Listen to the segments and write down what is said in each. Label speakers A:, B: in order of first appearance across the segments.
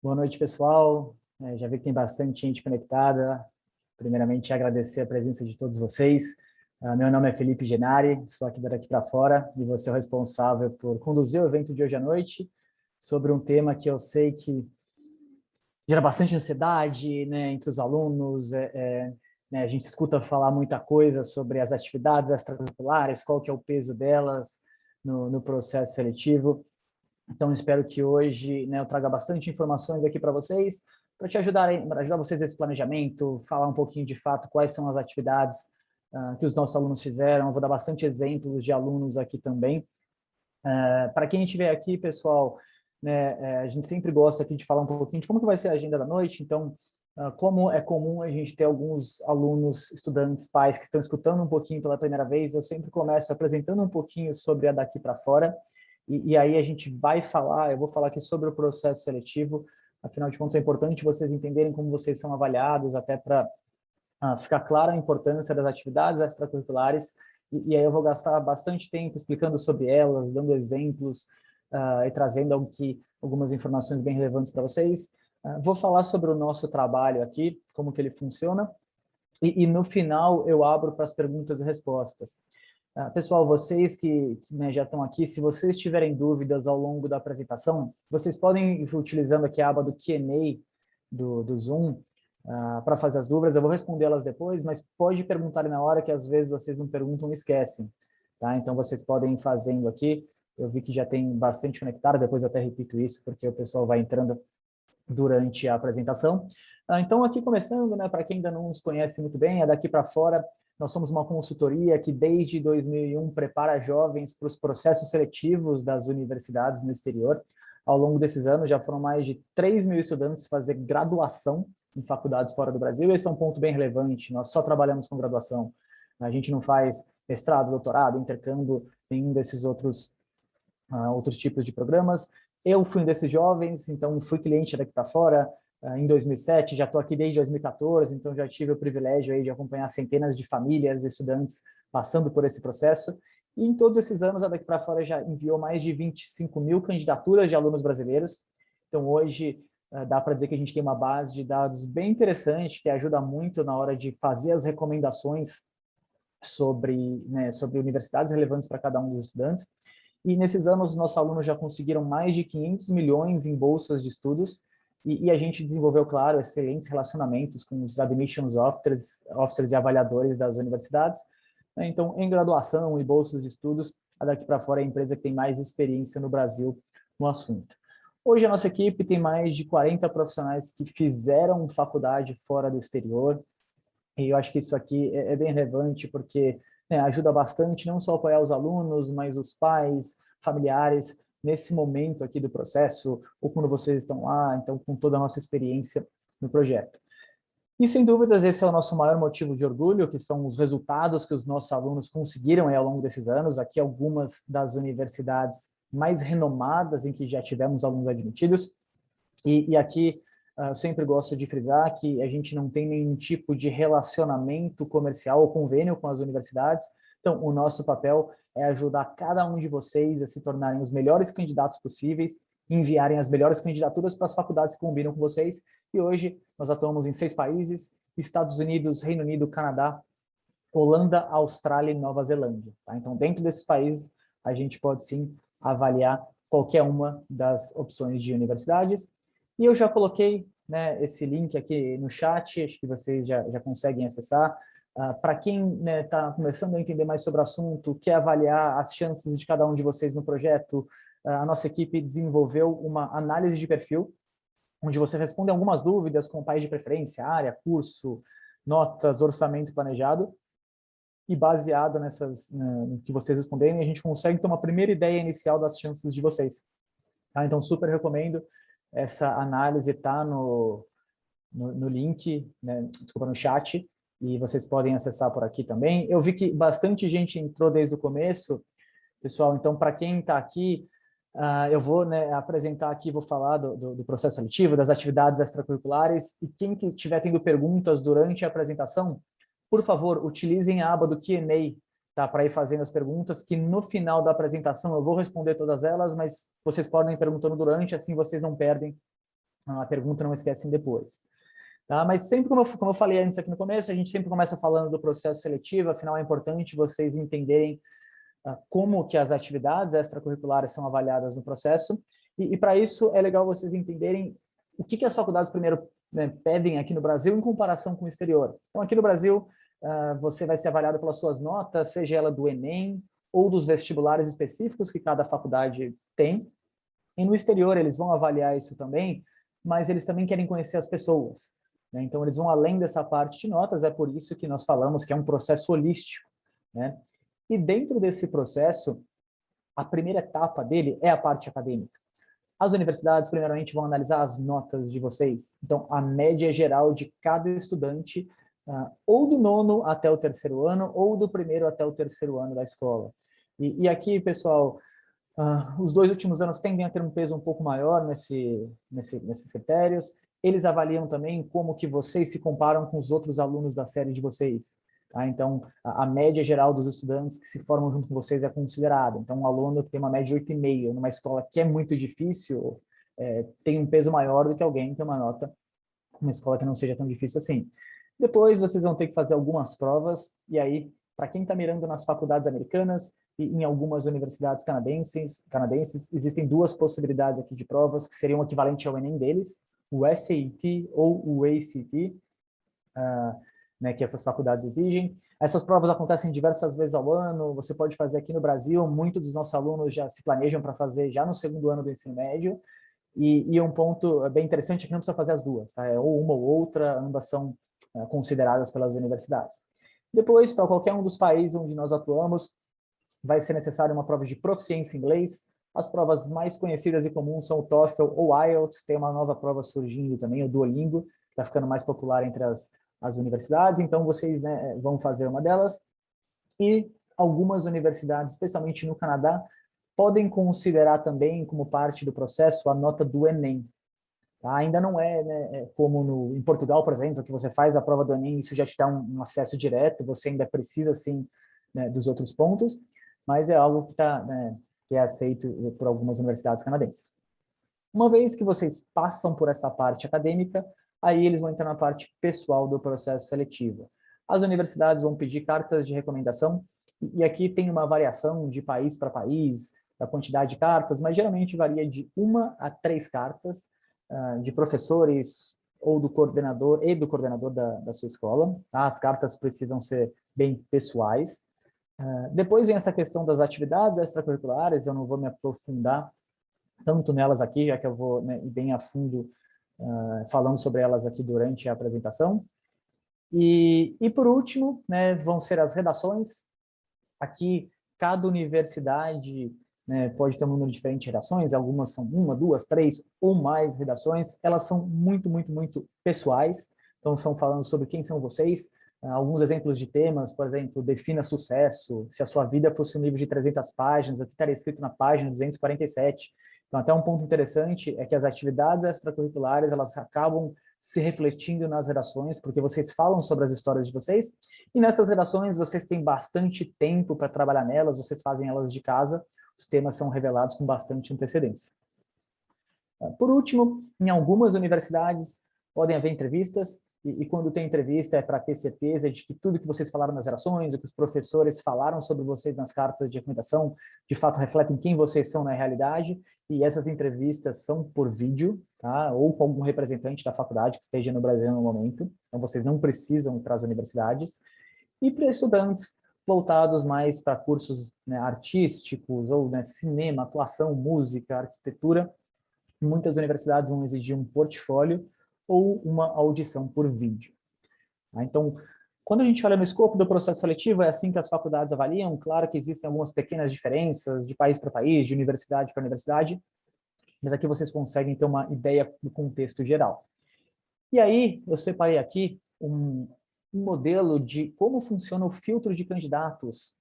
A: Boa noite, pessoal. Já vi que tem bastante gente conectada. Primeiramente, agradecer a presença de todos vocês. Meu nome é Felipe Genari, sou aqui Daqui para Fora e vou ser o responsável por conduzir o evento de hoje à noite sobre um tema que eu sei que gera bastante ansiedade, né, entre os alunos. Né, a gente escuta falar muita coisa sobre as atividades extracurriculares, qual que é o peso delas no processo seletivo. Então, espero que hoje, né, eu traga bastante informações aqui para vocês, para te ajudar vocês nesse planejamento, falar um pouquinho de fato quais são as atividades que os nossos alunos fizeram. Eu vou dar bastante exemplos de alunos aqui também. Para quem estiver aqui, pessoal, né, a gente sempre gosta aqui de falar um pouquinho de como que vai ser a agenda da noite. Então, como é comum a gente ter alguns alunos, estudantes, pais que estão escutando um pouquinho pela primeira vez, eu sempre começo apresentando um pouquinho sobre a Daqui para Fora. E aí a gente vai falar, eu vou falar aqui sobre o processo seletivo. Afinal de contas, é importante vocês entenderem como vocês são avaliados, até para ficar clara a importância das atividades extracurriculares. E aí eu vou gastar bastante tempo explicando sobre elas, dando exemplos e trazendo algumas informações bem relevantes para vocês. Vou falar sobre o nosso trabalho aqui, como que ele funciona, e no final eu abro para as perguntas e respostas. Pessoal, vocês que né, já estão aqui, se vocês tiverem dúvidas ao longo da apresentação, vocês podem ir utilizando aqui a aba do Q&A do Zoom para fazer as dúvidas. Eu vou responder elas depois, mas pode perguntar na hora que às vezes vocês não perguntam e esquecem. Tá? Então, vocês podem ir fazendo aqui. Eu vi que já tem bastante conectado, depois eu até repito isso, porque o pessoal vai entrando durante a apresentação. Então, aqui começando, né, para quem ainda não nos conhece muito bem, é Daqui para Fora. Nós somos uma consultoria que, desde 2001, prepara jovens para os processos seletivos das universidades no exterior. Ao longo desses anos, já foram mais de 3 mil estudantes fazer graduação em faculdades fora do Brasil. Esse é um ponto bem relevante. Nós só trabalhamos com graduação. A gente não faz mestrado, doutorado, intercâmbio, nenhum desses outros tipos de programas. Eu fui um desses jovens, então fui cliente Daqui para Fora em 2007, já estou aqui desde 2014, então já tive o privilégio aí de acompanhar centenas de famílias e estudantes passando por esse processo. E em todos esses anos, a Daqui para Fora já enviou mais de 25 mil candidaturas de alunos brasileiros. Então, hoje, dá para dizer que a gente tem uma base de dados bem interessante, que ajuda muito na hora de fazer as recomendações sobre universidades relevantes para cada um dos estudantes. E nesses anos, nossos alunos já conseguiram mais de 500 milhões em bolsas de estudos, e a gente desenvolveu, claro, excelentes relacionamentos com os admissions officers e avaliadores das universidades. Então, em graduação e bolsas de estudos, a Daqui para Fora é a empresa que tem mais experiência no Brasil no assunto. Hoje, a nossa equipe tem mais de 40 profissionais que fizeram faculdade fora do exterior, e eu acho que isso aqui é bem relevante, porque né, ajuda bastante não só apoiar os alunos, mas os pais, familiares, nesse momento aqui do processo, ou quando vocês estão lá, então com toda a nossa experiência no projeto. E, sem dúvidas, esse é o nosso maior motivo de orgulho, que são os resultados que os nossos alunos conseguiram ao longo desses anos. Aqui algumas das universidades mais renomadas em que já tivemos alunos admitidos. E aqui eu sempre gosto de frisar que a gente não tem nenhum tipo de relacionamento comercial ou convênio com as universidades. Então, o nosso papel é ajudar cada um de vocês a se tornarem os melhores candidatos possíveis, enviarem as melhores candidaturas para as faculdades que combinam com vocês. E hoje nós atuamos em 6 países: Estados Unidos, Reino Unido, Canadá, Holanda, Austrália e Nova Zelândia. Tá? Então, dentro desses países, a gente pode sim avaliar qualquer uma das opções de universidades. E eu já coloquei né, esse link aqui no chat, acho que vocês já conseguem acessar. Para quem está começando a entender mais sobre o assunto, quer avaliar as chances de cada um de vocês no projeto, a nossa equipe desenvolveu uma análise de perfil, onde você responde algumas dúvidas como país de preferência, área, curso, notas, orçamento planejado, e baseado no que vocês responderem, a gente consegue ter uma primeira ideia inicial das chances de vocês. Tá? Então, super recomendo. Essa análise está no link, né, desculpa, no chat, e vocês podem acessar por aqui também. Eu vi que bastante gente entrou desde o começo, pessoal, então, para quem está aqui, eu vou apresentar aqui, vou falar do processo seletivo, das atividades extracurriculares, e quem que estiver tendo perguntas durante a apresentação, por favor, utilizem a aba do Q&A, tá, para ir fazendo as perguntas, que no final da apresentação eu vou responder todas elas, mas vocês podem ir perguntando durante, assim vocês não perdem a pergunta não esquecem depois. Tá? Mas sempre, como eu falei antes aqui no começo, a gente sempre começa falando do processo seletivo, afinal é importante vocês entenderem como que as atividades extracurriculares são avaliadas no processo, e para isso é legal vocês entenderem o que as faculdades primeiro, né, pedem aqui no Brasil em comparação com o exterior. Então, aqui no Brasil, você vai ser avaliado pelas suas notas, seja ela do Enem ou dos vestibulares específicos que cada faculdade tem, e no exterior eles vão avaliar isso também, mas eles também querem conhecer as pessoas, né? Então, eles vão além dessa parte de notas, é por isso que nós falamos que é um processo holístico, né? E dentro desse processo, a primeira etapa dele é a parte acadêmica. As universidades, primeiramente, vão analisar as notas de vocês. Então, a média geral de cada estudante, ou do nono até o terceiro ano, ou do primeiro até o terceiro ano da escola. E aqui, pessoal, os 2 últimos anos tendem a ter um peso um pouco maior nesses critérios. Eles avaliam também como que vocês se comparam com os outros alunos da série de vocês. Tá? Então, a média geral dos estudantes que se formam junto com vocês é considerada. Então, um aluno que tem uma média de 8,5 numa escola que é muito difícil, tem um peso maior do que alguém que tem uma nota numa escola que não seja tão difícil assim. Depois, vocês vão ter que fazer algumas provas, e aí, para quem está mirando nas faculdades americanas e em algumas universidades canadenses, existem 2 possibilidades aqui de provas que seriam equivalentes ao Enem deles, o SAT ou o ACT, né, que essas faculdades exigem. Essas provas acontecem diversas vezes ao ano, você pode fazer aqui no Brasil, muitos dos nossos alunos já se planejam para fazer já no 2º ano do ensino médio, e um ponto bem interessante é que não precisa fazer as 2, tá? É ou uma ou outra, ambas são consideradas pelas universidades. Depois, para qualquer um dos países onde nós atuamos, vai ser necessária uma prova de proficiência em inglês. As provas mais conhecidas e comuns são o TOEFL ou IELTS, tem uma nova prova surgindo também, o Duolingo, que está ficando mais popular entre as universidades, então vocês, né, vão fazer uma delas. E algumas universidades, especialmente no Canadá, podem considerar também como parte do processo a nota do Enem. Tá? Ainda não é, né, como em Portugal, por exemplo, que você faz a prova do Enem e isso já te dá um acesso direto, você ainda precisa, sim, né, dos outros pontos, mas é algo que, né, que é aceito por algumas universidades canadenses. Uma vez que vocês passam por essa parte acadêmica, aí eles vão entrar na parte pessoal do processo seletivo. As universidades vão pedir cartas de recomendação, e aqui tem uma variação de país para país, da quantidade de cartas, mas geralmente varia de 1 a 3 cartas de professores ou do coordenador da sua escola. Tá? As cartas precisam ser bem pessoais. Depois vem essa questão das atividades extracurriculares, eu não vou me aprofundar tanto nelas aqui, já que eu vou, né, ir bem a fundo falando sobre elas aqui durante a apresentação. E por último, né, vão ser as redações. Aqui, cada universidade, né, pode ter um número diferente de redações, algumas são 1, 2, 3 ou mais redações, elas são muito, muito, muito pessoais, então são falando sobre quem são vocês, alguns exemplos de temas, por exemplo, defina sucesso, se a sua vida fosse um livro de 300 páginas, o que estaria escrito na página 247. Então, até um ponto interessante é que as atividades extracurriculares, elas acabam se refletindo nas redações, porque vocês falam sobre as histórias de vocês, e nessas redações vocês têm bastante tempo para trabalhar nelas, vocês fazem elas de casa, os temas são revelados com bastante antecedência. Por último, em algumas universidades podem haver entrevistas, e quando tem entrevista é para ter certeza de que tudo que vocês falaram nas redações, o que os professores falaram sobre vocês nas cartas de recomendação, de fato refletem quem vocês são na realidade, e essas entrevistas são por vídeo, tá? Ou com algum representante da faculdade que esteja no Brasil no momento, então vocês não precisam ir para as universidades. E para estudantes voltados mais para cursos, né, artísticos, ou, né, cinema, atuação, música, arquitetura, muitas universidades vão exigir um portfólio ou uma audição por vídeo. Então, quando a gente olha no escopo do processo seletivo, é assim que as faculdades avaliam. Claro que existem algumas pequenas diferenças de país para país, de universidade para universidade, mas aqui vocês conseguem ter uma ideia do contexto geral. E aí, eu separei aqui um modelo de como funciona o filtro de candidatos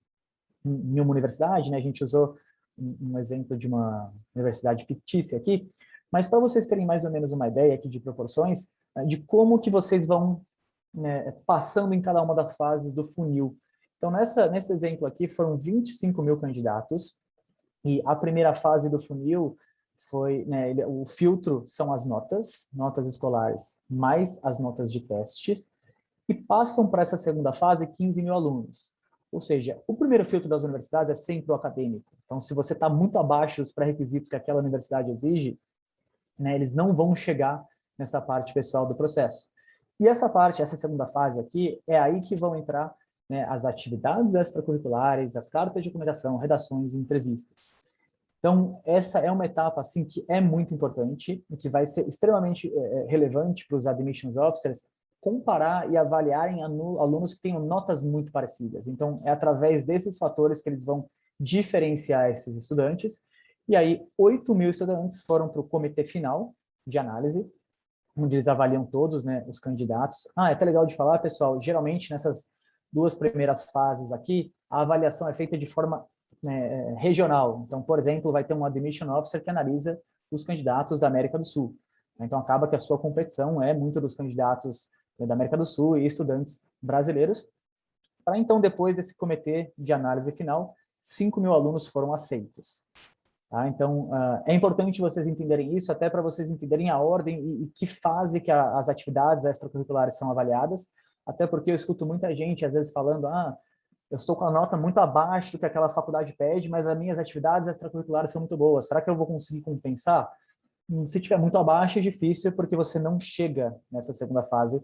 A: em uma universidade, né? A gente usou um exemplo de uma universidade fictícia aqui, mas para vocês terem mais ou menos uma ideia aqui de proporções, de como que vocês vão, né, passando em cada uma das fases do funil. Então, nesse exemplo aqui, foram 25 mil candidatos, e a primeira fase do funil foi, né, o filtro são as notas escolares, mais as notas de testes, e passam para essa segunda fase 15 mil alunos. Ou seja, o primeiro filtro das universidades é sempre o acadêmico. Então, se você está muito abaixo dos pré-requisitos que aquela universidade exige, né, eles não vão chegar nessa parte pessoal do processo. E essa parte, essa segunda fase aqui, é aí que vão entrar, né, as atividades extracurriculares, as cartas de recomendação, redações e entrevistas. Então, essa é uma etapa assim que é muito importante e que vai ser extremamente relevante para os admissions officers comparar e avaliarem alunos que tenham notas muito parecidas. Então, é através desses fatores que eles vão diferenciar esses estudantes. E aí, 8 mil estudantes foram para o comitê final de análise, onde eles avaliam todos, né, os candidatos. É até legal de falar, pessoal, geralmente nessas duas primeiras fases aqui, a avaliação é feita de forma regional. Então, por exemplo, vai ter um admission officer que analisa os candidatos da América do Sul. Então, acaba que a sua competição é muito dos candidatos da América do Sul e estudantes brasileiros. Para então, depois desse comitê de análise final, 5 mil alunos foram aceitos. Tá? Então, é importante vocês entenderem isso, até para vocês entenderem a ordem e que fase que as atividades extracurriculares são avaliadas, até porque eu escuto muita gente, às vezes, falando, eu estou com a nota muito abaixo do que aquela faculdade pede, mas as minhas atividades extracurriculares são muito boas. Será que eu vou conseguir compensar? Se tiver muito abaixo, é difícil, porque você não chega nessa segunda fase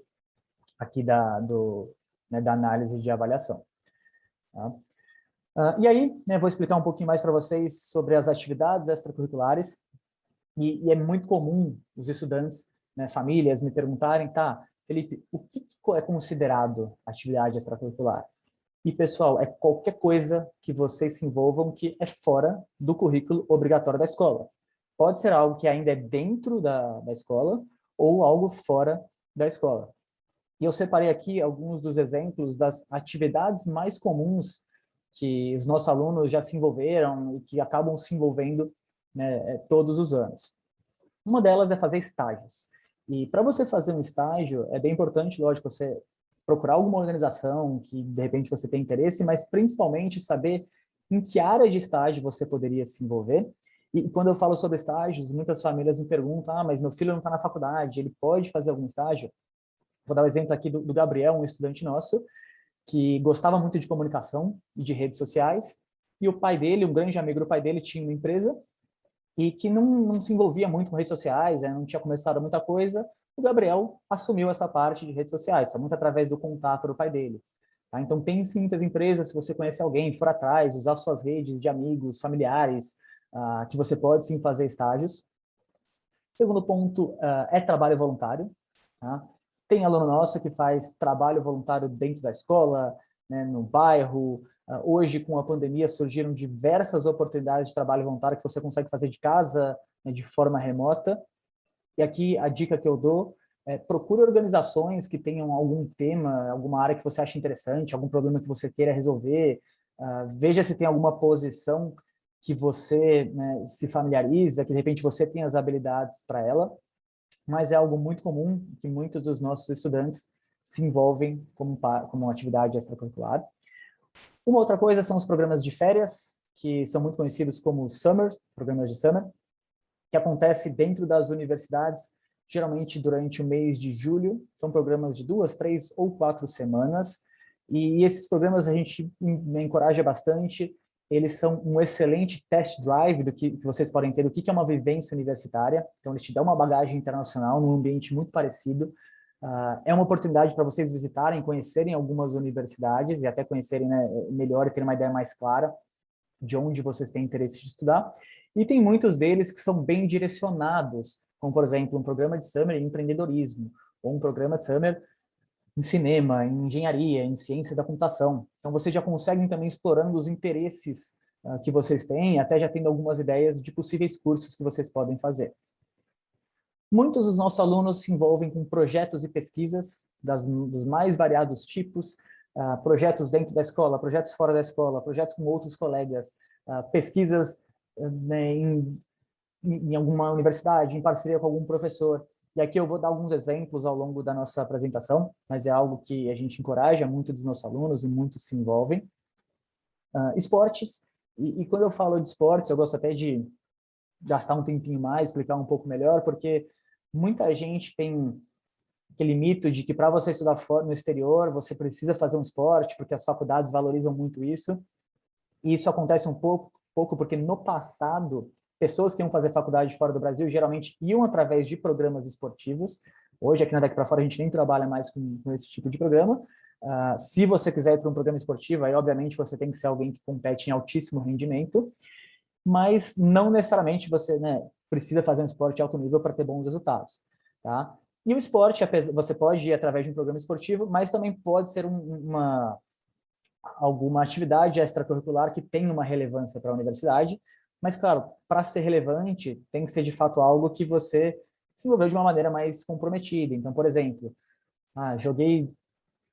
A: aqui da análise de avaliação. Tá? E aí, né, vou explicar um pouquinho mais para vocês sobre as atividades extracurriculares. E é muito comum os estudantes, né, famílias, me perguntarem, tá, Felipe, o que é considerado atividade extracurricular? E, pessoal, é qualquer coisa que vocês se envolvam que é fora do currículo obrigatório da escola. Pode ser algo que ainda é dentro da escola ou algo fora da escola. E eu separei aqui alguns dos exemplos das atividades mais comuns que os nossos alunos já se envolveram e que acabam se envolvendo, né, todos os anos. Uma delas é fazer estágios. E para você fazer um estágio, é bem importante, lógico, você procurar alguma organização que, de repente, você tem interesse, mas principalmente saber em que área de estágio você poderia se envolver. E quando eu falo sobre estágios, muitas famílias me perguntam, mas meu filho não está na faculdade, ele pode fazer algum estágio? Vou dar o exemplo aqui do Gabriel, um estudante nosso, que gostava muito de comunicação e de redes sociais, e o pai dele, um grande amigo do pai dele, tinha uma empresa e que não se envolvia muito com redes sociais, não tinha começado muita coisa. O Gabriel assumiu essa parte de redes sociais, só muito através do contato do pai dele. Tá? Então, pense em muitas empresas, se você conhece alguém, for atrás, usar suas redes de amigos, familiares, que você pode sim fazer estágios. Segundo ponto é trabalho voluntário. Tá? Tem aluno nosso que faz trabalho voluntário dentro da escola, né, no bairro. Hoje, com a pandemia, surgiram diversas oportunidades de trabalho voluntário que você consegue fazer de casa, né, de forma remota. E aqui a dica que eu dou é procure organizações que tenham algum tema, alguma área que você acha interessante, algum problema que você queira resolver. Veja se tem alguma posição que você, né, se familiariza, que de repente você tem as habilidades para ela. Mas é algo muito comum que muitos dos nossos estudantes se envolvem como uma atividade extracurricular. Uma outra coisa são os programas de férias, que são muito conhecidos como programas de summer, que acontece dentro das universidades, geralmente durante o mês de julho. São programas de 2, 3 ou 4 semanas. E esses programas a gente encoraja bastante. Eles são um excelente test drive do que vocês podem ter, do que é uma vivência universitária. Então, eles te dão uma bagagem internacional num ambiente muito parecido. É uma oportunidade para vocês visitarem, conhecerem algumas universidades e até conhecerem, né, melhor e terem uma ideia mais clara de onde vocês têm interesse de estudar. E tem muitos deles que são bem direcionados, como, por exemplo, um programa de summer em empreendedorismo, ou um programa de summer em cinema, em engenharia, em ciência da computação. Então, vocês já conseguem também explorando os interesses que vocês têm, até já tendo algumas ideias de possíveis cursos que vocês podem fazer. Muitos dos nossos alunos se envolvem com projetos e pesquisas dos mais variados tipos, projetos dentro da escola, projetos fora da escola, projetos com outros colegas, pesquisas né, em alguma universidade, em parceria com algum professor. E aqui eu vou dar alguns exemplos ao longo da nossa apresentação, mas é algo que a gente encoraja muito dos nossos alunos e muitos se envolvem. Esportes, e quando eu falo de esportes, eu gosto até de gastar um tempinho mais, explicar um pouco melhor, porque muita gente tem aquele mito de que para você estudar no exterior, você precisa fazer um esporte, porque as faculdades valorizam muito isso. E isso acontece um pouco porque no passado, pessoas que iam fazer faculdade fora do Brasil geralmente iam através de programas esportivos. Hoje, aqui na Daqui para Fora, a gente nem trabalha mais com esse tipo de programa. Se você quiser ir para um programa esportivo, aí obviamente você tem que ser alguém que compete em altíssimo rendimento, mas não necessariamente você, né, precisa fazer um esporte de alto nível para ter bons resultados, tá? E o esporte, você pode ir através de um programa esportivo, mas também pode ser alguma atividade extracurricular que tenha uma relevância para a universidade, mas, claro, para ser relevante, tem que ser de fato algo que você desenvolveu de uma maneira mais comprometida. Então, por exemplo, joguei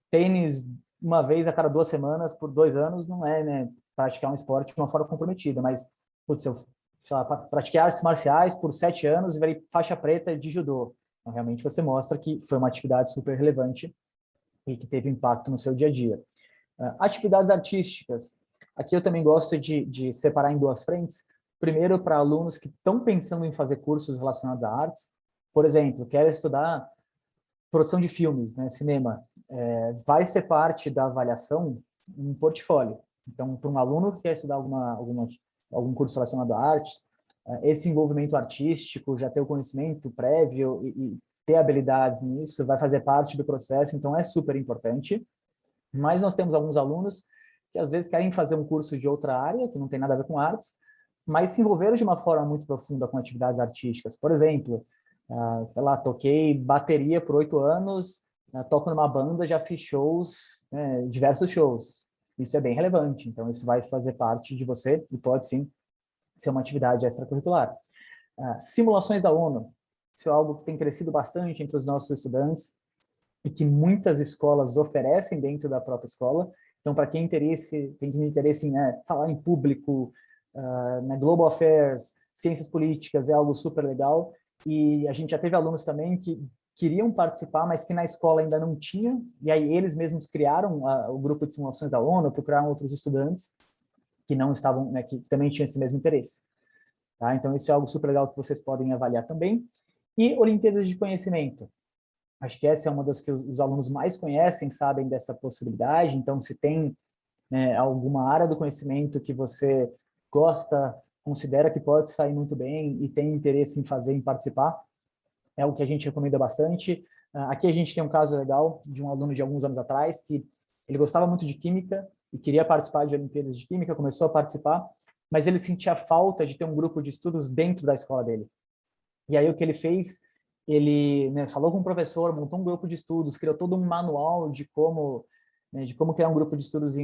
A: tênis uma vez a cada 2 semanas por 2 anos, não é, né, praticar um esporte de uma forma comprometida, mas, putz, eu sei lá, pratiquei artes marciais por 7 anos e virei faixa preta de judô. Então, realmente você mostra que foi uma atividade super relevante e que teve impacto no seu dia a dia. Atividades artísticas. Aqui eu também gosto de separar em duas frentes. Primeiro, para alunos que estão pensando em fazer cursos relacionados a artes. Por exemplo, quero estudar produção de filmes, né, cinema. Vai ser parte da avaliação um portfólio. Então, para um aluno que quer estudar algum curso relacionado a artes, esse envolvimento artístico, já ter o conhecimento prévio e ter habilidades nisso, vai fazer parte do processo, então é super importante. Mas nós temos alguns alunos que às vezes querem fazer um curso de outra área, que não tem nada a ver com artes, mas se envolveram de uma forma muito profunda com atividades artísticas. Por exemplo, sei lá, toquei bateria por 8 anos, toco numa banda, já fiz shows, diversos shows. Isso é bem relevante, então isso vai fazer parte de você e pode sim ser uma atividade extracurricular. Simulações da ONU, isso é algo que tem crescido bastante entre os nossos estudantes e que muitas escolas oferecem dentro da própria escola. Então, para quem tem interesse em falar em público, na Global Affairs, ciências políticas, é algo super legal. E a gente já teve alunos também que queriam participar, mas que na escola ainda não tinha, e aí eles mesmos criaram o grupo de simulações da ONU, procuraram outros estudantes que não estavam, né, que também tinham esse mesmo interesse. Tá? Então, isso é algo super legal que vocês podem avaliar também. E Olimpíadas de Conhecimento. Acho que essa é uma das que os alunos mais conhecem, sabem dessa possibilidade. Então, se tem, né, alguma área do conhecimento que você gosta, considera que pode sair muito bem e tem interesse em fazer, em participar, é o que a gente recomenda bastante. Aqui a gente tem um caso legal de um aluno de alguns anos atrás que ele gostava muito de química e queria participar de Olimpíadas de Química, começou a participar, mas ele sentia falta de ter um grupo de estudos dentro da escola dele. E aí o que ele fez, ele, né, falou com o professor, montou um grupo de estudos, criou todo um manual de como, né, de como criar um grupo de estudos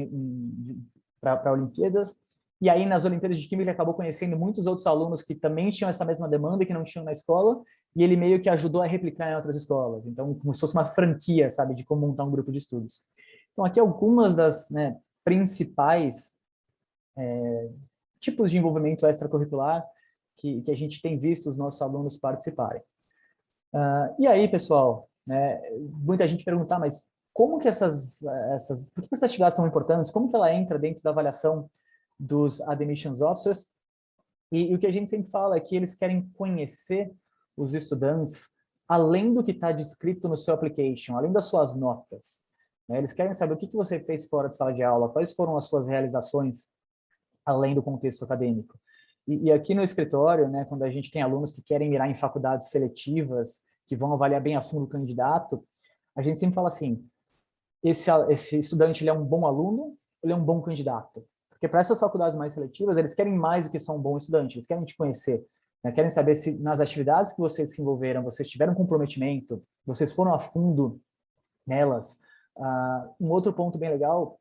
A: para Olimpíadas. E aí nas Olimpíadas de Química ele acabou conhecendo muitos outros alunos que também tinham essa mesma demanda e que não tinham na escola, e ele meio que ajudou a replicar em outras escolas. Então, como se fosse uma franquia, sabe, de como montar um grupo de estudos. Então, aqui algumas das, né, principais tipos de envolvimento extracurricular que a gente tem visto os nossos alunos participarem. E aí, pessoal, né, muita gente pergunta, mas como que por que essas atividades são importantes? Como que ela entra dentro da avaliação dos Admissions Officers? E o que a gente sempre fala é que eles querem conhecer os estudantes além do que está descrito no seu application, além das suas notas. Né? Eles querem saber o que você fez fora de sala de aula, quais foram as suas realizações além do contexto acadêmico. E aqui no escritório, né, quando a gente tem alunos que querem mirar em faculdades seletivas, que vão avaliar bem a fundo o candidato, a gente sempre fala assim, esse estudante ele é um bom aluno, ele é um bom candidato. Porque para essas faculdades mais seletivas, eles querem mais do que só um bom estudante, eles querem te conhecer, né? Querem saber se nas atividades que vocês se envolveram, vocês tiveram comprometimento, vocês foram a fundo nelas. Um outro ponto bem legal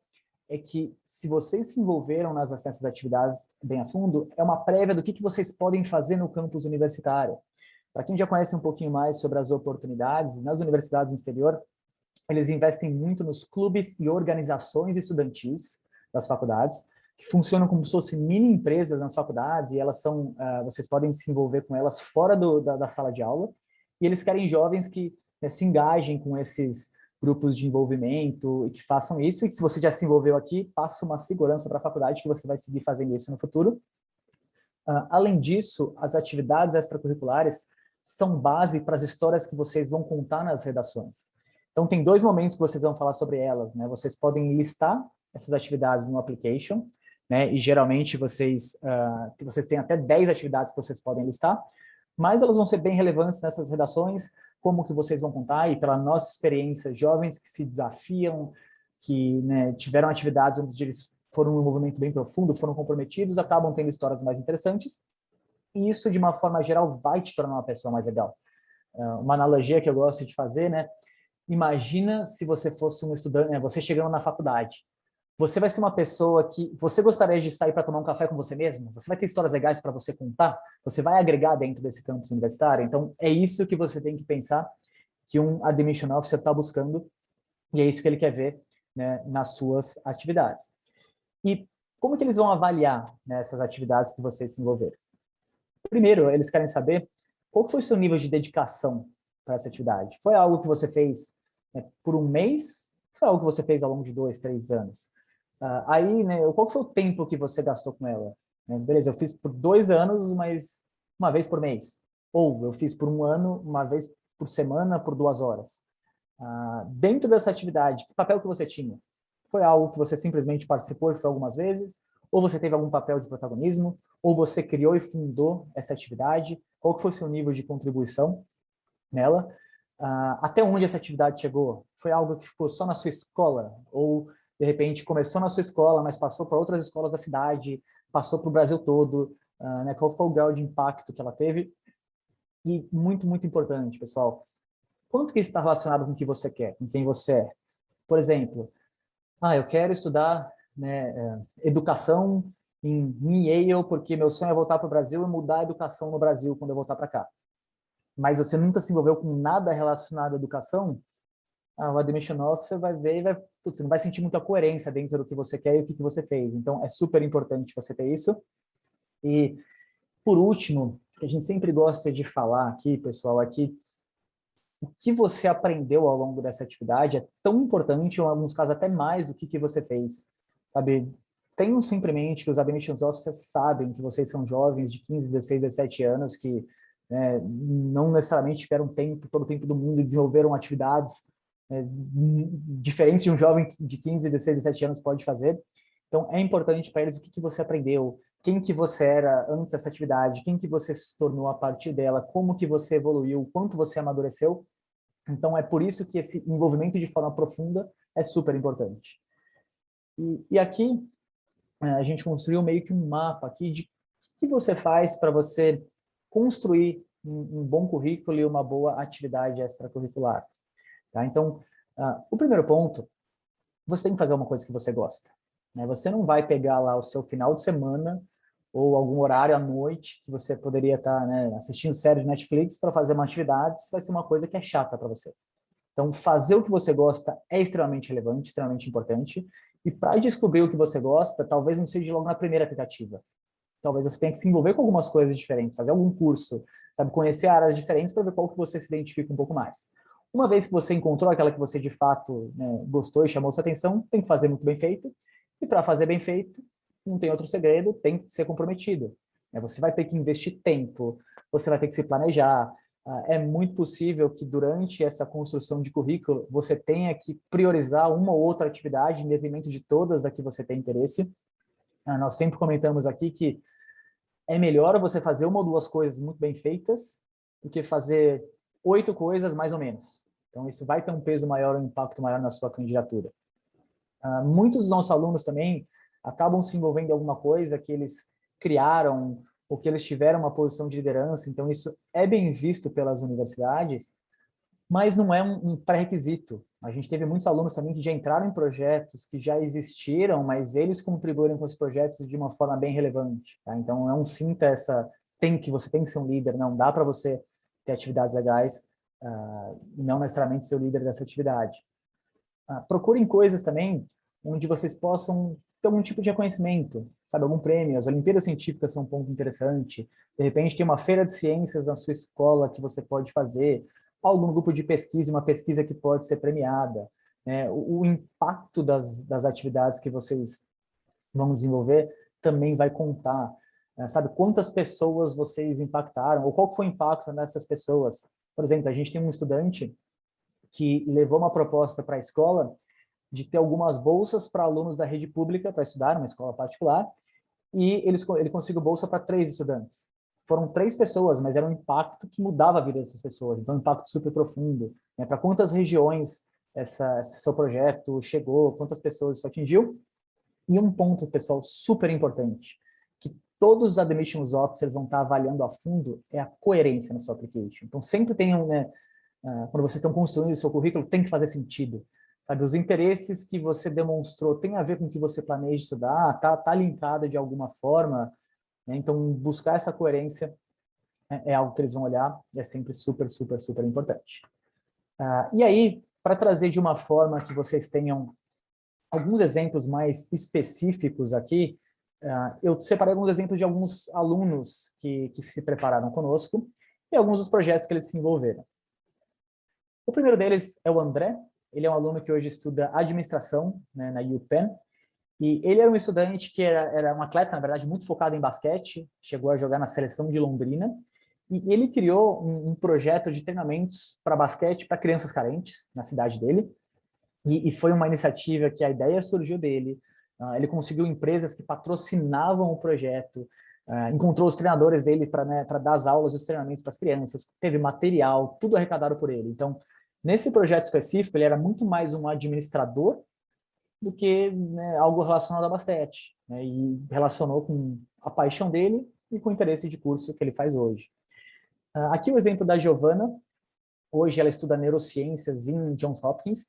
A: é que se vocês se envolveram nessas atividades bem a fundo, é uma prévia do que vocês podem fazer no campus universitário. Para quem já conhece um pouquinho mais sobre as oportunidades, nas universidades no exterior, eles investem muito nos clubes e organizações estudantis das faculdades, que funcionam como se fossem mini empresas nas faculdades, e elas são, vocês podem se envolver com elas fora da sala de aula, e eles querem jovens que, né, se engajem com esses grupos de envolvimento e que façam isso, e se você já se envolveu aqui, passa uma segurança para a faculdade que você vai seguir fazendo isso no futuro. Além disso, as atividades extracurriculares são base para as histórias que vocês vão contar nas redações. Então, tem 2 momentos que vocês vão falar sobre elas, né? Vocês podem listar essas atividades no application, né? E geralmente vocês têm até 10 atividades que vocês podem listar, mas elas vão ser bem relevantes nessas redações, como que vocês vão contar, e pela nossa experiência, jovens que se desafiam, que, né, tiveram atividades onde eles foram um movimento bem profundo, foram comprometidos, acabam tendo histórias mais interessantes, e isso, de uma forma geral, vai te tornar uma pessoa mais legal. Uma analogia que eu gosto de fazer, né? Imagina se você fosse um estudante, né, você chegando na faculdade. Você vai ser uma pessoa que... Você gostaria de sair para tomar um café com você mesmo? Você vai ter histórias legais para você contar? Você vai agregar dentro desse campus universitário? Então, é isso que você tem que pensar que um admission officer está buscando, e é isso que ele quer ver, né, nas suas atividades. E como que eles vão avaliar, né, essas atividades que vocês se envolveram? Primeiro, eles querem saber qual foi o seu nível de dedicação para essa atividade. Foi algo que você fez, né, por um mês? Foi algo que você fez ao longo de 2, 3 anos? Aí, né, qual foi o tempo que você gastou com ela? Beleza, eu fiz por 2 anos, mas uma vez por mês. Ou eu fiz por 1 ano, uma vez por semana, por 2 horas. Dentro dessa atividade, que papel que você tinha? Foi algo que você simplesmente participou e foi algumas vezes? Ou você teve algum papel de protagonismo? Ou você criou e fundou essa atividade? Qual que foi o seu nível de contribuição nela? Até onde essa atividade chegou? Foi algo que ficou só na sua escola? Ou, de repente, começou na sua escola, mas passou para outras escolas da cidade, passou para o Brasil todo? Né? Qual foi o grau de impacto que ela teve? E muito, muito importante, pessoal, quanto que isso está relacionado com o que você quer, com quem você é? Por exemplo, eu quero estudar, né, educação em Yale, porque meu sonho é voltar para o Brasil e mudar a educação no Brasil quando eu voltar para cá. Mas você nunca se envolveu com nada relacionado à educação, o admission officer vai ver e você não vai sentir muita coerência dentro do que você quer e o que você fez. Então, é super importante você ter isso. E, por último, que a gente sempre gosta de falar aqui, pessoal, aqui, o que você aprendeu ao longo dessa atividade é tão importante, ou em alguns casos até mais, do que você fez. Sabe, tenham sempre em mente que os admissions officers sabem que vocês são jovens de 15, 16, 17 anos, que, né, não necessariamente tiveram todo o tempo do mundo e desenvolveram atividades, né, diferentes de um jovem de 15, 16, 17 anos pode fazer. Então, é importante para eles o que você aprendeu, quem que você era antes dessa atividade, quem que você se tornou a partir dela, como que você evoluiu, quanto você amadureceu. Então, é por isso que esse envolvimento de forma profunda é super importante. E aqui, a gente construiu meio que um mapa aqui de o que você faz para você construir um bom currículo e uma boa atividade extracurricular. Tá? Então, o primeiro ponto, você tem que fazer uma coisa que você gosta. Né? Você não vai pegar lá o seu final de semana ou algum horário à noite que você poderia estar, né, assistindo série de Netflix para fazer uma atividade, isso vai ser uma coisa que é chata para você. Então, fazer o que você gosta é extremamente relevante, extremamente importante. E para descobrir o que você gosta, talvez não seja logo na primeira tentativa. Talvez você tenha que se envolver com algumas coisas diferentes, fazer algum curso, sabe, conhecer áreas diferentes para ver qual que você se identifica um pouco mais. Uma vez que você encontrou aquela que você de fato, né, gostou e chamou sua atenção, tem que fazer muito bem feito. E para fazer bem feito, não tem outro segredo, tem que ser comprometido. Você vai ter que investir tempo, você vai ter que se planejar. É muito possível que durante essa construção de currículo você tenha que priorizar uma ou outra atividade em detrimento de todas da que você tem interesse. Nós sempre comentamos aqui que é melhor você fazer uma ou duas coisas muito bem feitas do que fazer 8 coisas mais ou menos. Então, isso vai ter um peso maior, um impacto maior na sua candidatura. Muitos dos nossos alunos também acabam se envolvendo em alguma coisa que eles criaram ou que eles tiveram uma posição de liderança, então isso é bem visto pelas universidades, mas não é um pré-requisito. A gente teve muitos alunos também que já entraram em projetos que já existiram, mas eles contribuíram com esses projetos de uma forma bem relevante. Tá? Então, não sinta você tem que ser um líder, não dá para você ter atividades legais e não necessariamente ser o líder dessa atividade. Procurem coisas também onde vocês possam ter algum tipo de reconhecimento, sabe, algum prêmio. As Olimpíadas Científicas são um ponto interessante. De repente, tem uma feira de ciências na sua escola que você pode fazer, algum grupo de pesquisa, uma pesquisa que pode ser premiada. Né? O impacto das atividades que vocês vão desenvolver também vai contar. Sabe, quantas pessoas vocês impactaram, ou qual foi o impacto nessas pessoas? Por exemplo, a gente tem um estudante que levou uma proposta para a escola de ter algumas bolsas para alunos da rede pública para estudar numa escola particular, e ele conseguiu bolsa para 3 estudantes. Foram 3 pessoas, mas era um impacto que mudava a vida dessas pessoas, então um impacto super profundo. Né? Para quantas regiões esse seu projeto chegou, quantas pessoas isso atingiu? E um ponto, pessoal, super importante, que todos os admissions officers vão estar avaliando a fundo, é a coerência na sua application. Então, sempre tenham, né, quando vocês estão construindo o seu currículo, tem que fazer sentido. Sabe, os interesses que você demonstrou tem a ver com o que você planeja estudar, tá linkado de alguma forma, né? Então, buscar essa coerência é algo que eles vão olhar e é sempre super, super, super importante. E aí, para trazer de uma forma que vocês tenham alguns exemplos mais específicos aqui, eu separei alguns exemplos de alguns alunos que se prepararam conosco e alguns dos projetos que eles se envolveram. O primeiro deles é o André. Ele é um aluno que hoje estuda administração, né, na UPenn, e ele era um estudante que era um atleta, na verdade, muito focado em basquete, chegou a jogar na seleção de Londrina, e ele criou um projeto de treinamentos para basquete para crianças carentes na cidade dele, e foi uma iniciativa que a ideia surgiu dele. Ele conseguiu empresas que patrocinavam o projeto, encontrou os treinadores dele para, né, dar as aulas, os treinamentos para as crianças, teve material, tudo arrecadado por ele. Então, nesse projeto específico, ele era muito mais um administrador do que, né, algo relacionado a basquete, né, e relacionou com a paixão dele e com o interesse de curso que ele faz hoje. Aqui o exemplo da Giovana. Hoje ela estuda neurociências em Johns Hopkins,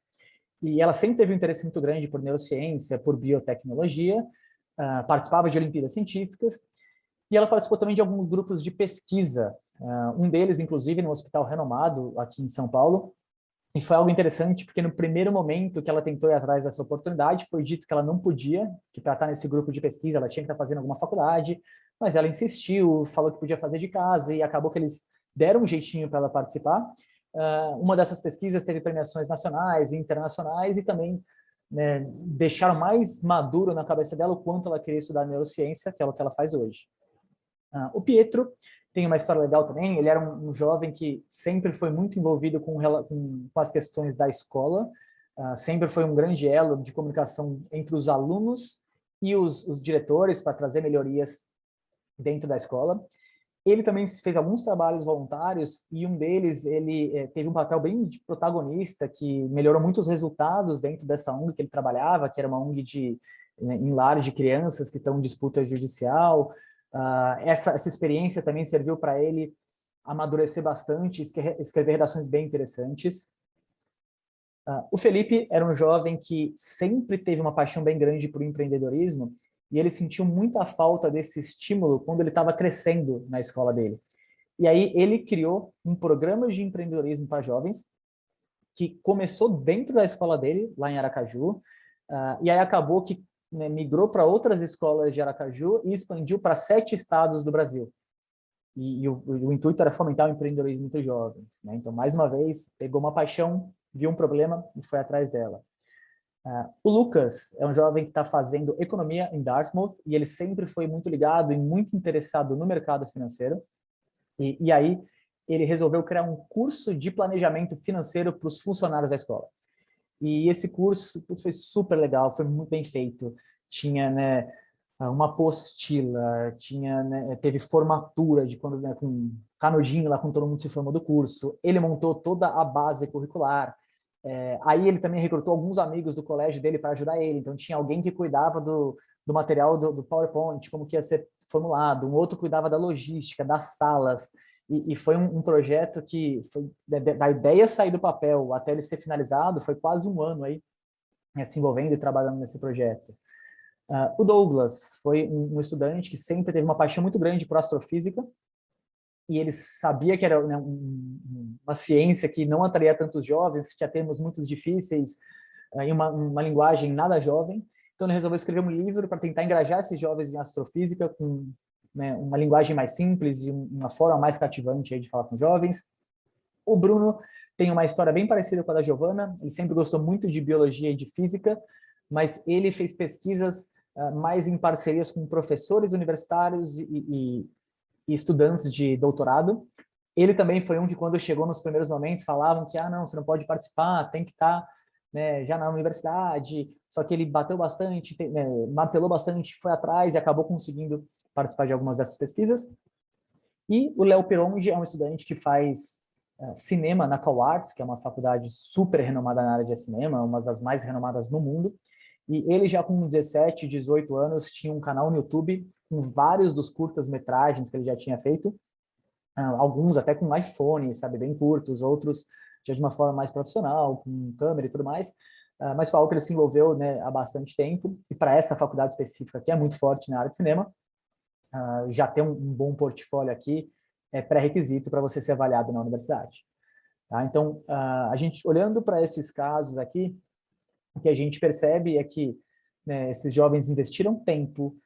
A: e ela sempre teve um interesse muito grande por neurociência, por biotecnologia, participava de Olimpíadas Científicas, e ela participou também de alguns grupos de pesquisa, um deles, inclusive, num hospital renomado aqui em São Paulo. E foi algo interessante, porque no primeiro momento que ela tentou ir atrás dessa oportunidade, foi dito que ela não podia, que para estar nesse grupo de pesquisa ela tinha que estar fazendo alguma faculdade, mas ela insistiu, falou que podia fazer de casa, e acabou que eles deram um jeitinho para ela participar. Uma dessas pesquisas teve premiações nacionais e internacionais, e também, né, deixaram mais maduro na cabeça dela o quanto ela queria estudar neurociência, que é o que ela faz hoje. O Pietro tem uma história legal também. Ele era um jovem que sempre foi muito envolvido com as questões da escola, sempre foi um grande elo de comunicação entre os alunos e os diretores para trazer melhorias dentro da escola. Ele também fez alguns trabalhos voluntários, e um deles, ele teve um papel bem de protagonista, que melhorou muito os resultados dentro dessa ONG que ele trabalhava, que era uma ONG em lar de crianças que estão em disputa judicial. Essa experiência também serviu para ele amadurecer bastante, escrever redações bem interessantes. O Felipe era um jovem que sempre teve uma paixão bem grande por empreendedorismo, e ele sentiu muita falta desse estímulo quando ele estava crescendo na escola dele. E aí ele criou um programa de empreendedorismo para jovens, que começou dentro da escola dele, lá em Aracaju, e aí acabou que, né, migrou para outras escolas de Aracaju e expandiu para 7 estados do Brasil. E o intuito era fomentar o empreendedorismo entre jovens, né? Então, mais uma vez, pegou uma paixão, viu um problema e foi atrás dela. O Lucas é um jovem que está fazendo economia em Dartmouth, e ele sempre foi muito ligado e muito interessado no mercado financeiro. E aí ele resolveu criar um curso de planejamento financeiro para os funcionários da escola. E esse curso foi super legal, foi muito bem feito. Tinha, né, uma apostila, né, teve formatura de quando, né, com canudinho lá, quando todo mundo se formou do curso. Ele montou toda a base curricular. Aí ele também recrutou alguns amigos do colégio dele para ajudar ele. Então tinha alguém que cuidava do material do PowerPoint, como que ia ser formulado, um outro cuidava da logística, das salas. E foi um projeto que foi da ideia sair do papel até ele ser finalizado, foi quase um ano aí, né, se envolvendo e trabalhando nesse projeto. O Douglas foi um estudante que sempre teve uma paixão muito grande por astrofísica, e ele sabia que era, né, uma ciência que não atraía tantos jovens, que tinha termos muito difíceis, e uma linguagem nada jovem. Então ele resolveu escrever um livro para tentar engajar esses jovens em astrofísica com, né, uma linguagem mais simples e uma forma mais cativante aí de falar com jovens. O Bruno tem uma história bem parecida com a da Giovana. Ele sempre gostou muito de biologia e de física, mas ele fez pesquisas mais em parcerias com professores universitários e estudantes de doutorado. Ele também foi um que, quando chegou nos primeiros momentos, falavam que, não, você não pode participar, tem que estar, né, já na universidade. Só que ele bateu bastante, né, martelou bastante, foi atrás e acabou conseguindo participar de algumas dessas pesquisas. E o Léo Peronde é um estudante que faz cinema na Cal Arts, que é uma faculdade super renomada na área de cinema, uma das mais renomadas no mundo. E ele já com 17, 18 anos tinha um canal no YouTube com vários dos curtas-metragens que ele já tinha feito, alguns até com iPhone, sabe, bem curtos, outros já de uma forma mais profissional, com câmera e tudo mais, mas foi algo que ele se envolveu, né, há bastante tempo, e para essa faculdade específica, que é muito forte na área de cinema, já ter um bom portfólio aqui é pré-requisito para você ser avaliado na universidade. Tá? Então, a gente, olhando para esses casos aqui, o que a gente percebe é que, né, esses jovens investiram tempo,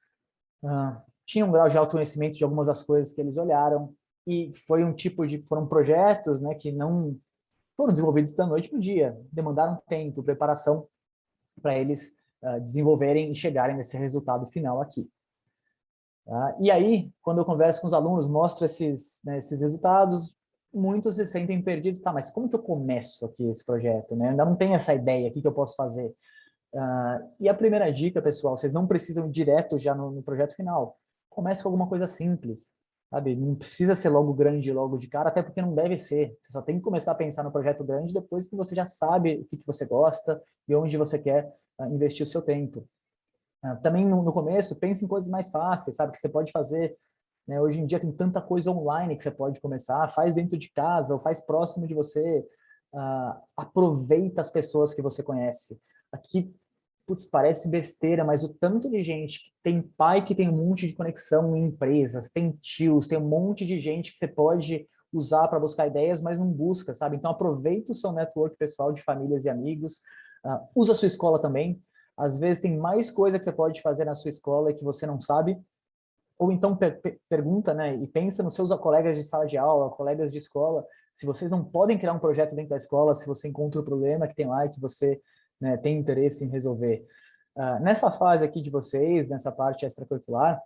A: tinham um grau de autoconhecimento de algumas das coisas que eles olharam, e foram projetos, né, que não foram desenvolvidos da noite para o dia, demandaram tempo, preparação para eles desenvolverem e chegarem nesse resultado final aqui. Tá? E aí, quando eu converso com os alunos, mostro esses resultados, muitos se sentem perdidos. Tá, mas como que eu começo aqui esse projeto? Né? Eu ainda não tenho essa ideia, o que eu posso fazer? E a primeira dica, pessoal, vocês não precisam ir direto já no projeto final. Comece com alguma coisa simples, sabe? Não precisa ser logo grande, logo de cara, até porque não deve ser. Você só tem que começar a pensar no projeto grande depois que você já sabe o que você gosta e onde você quer investir o seu tempo. Também no começo, pense em coisas mais fáceis, sabe? Que você pode fazer, né? Hoje em dia tem tanta coisa online que você pode começar, faz dentro de casa ou faz próximo de você. Aproveita as pessoas que você conhece. Aqui, putz, parece besteira, mas o tanto de gente que tem pai que tem um monte de conexão em empresas, tem tios, tem um monte de gente que você pode usar para buscar ideias, mas não busca, sabe? Então aproveita o seu network pessoal de famílias e amigos, usa a sua escola também. Às vezes tem mais coisa que você pode fazer na sua escola e que você não sabe, ou então pergunta, né, e pensa nos seus colegas de sala de aula, colegas de escola, se vocês não podem criar um projeto dentro da escola, se você encontra o problema que tem lá e que você, né, tem interesse em resolver. Nessa fase aqui de vocês, nessa parte extracurricular,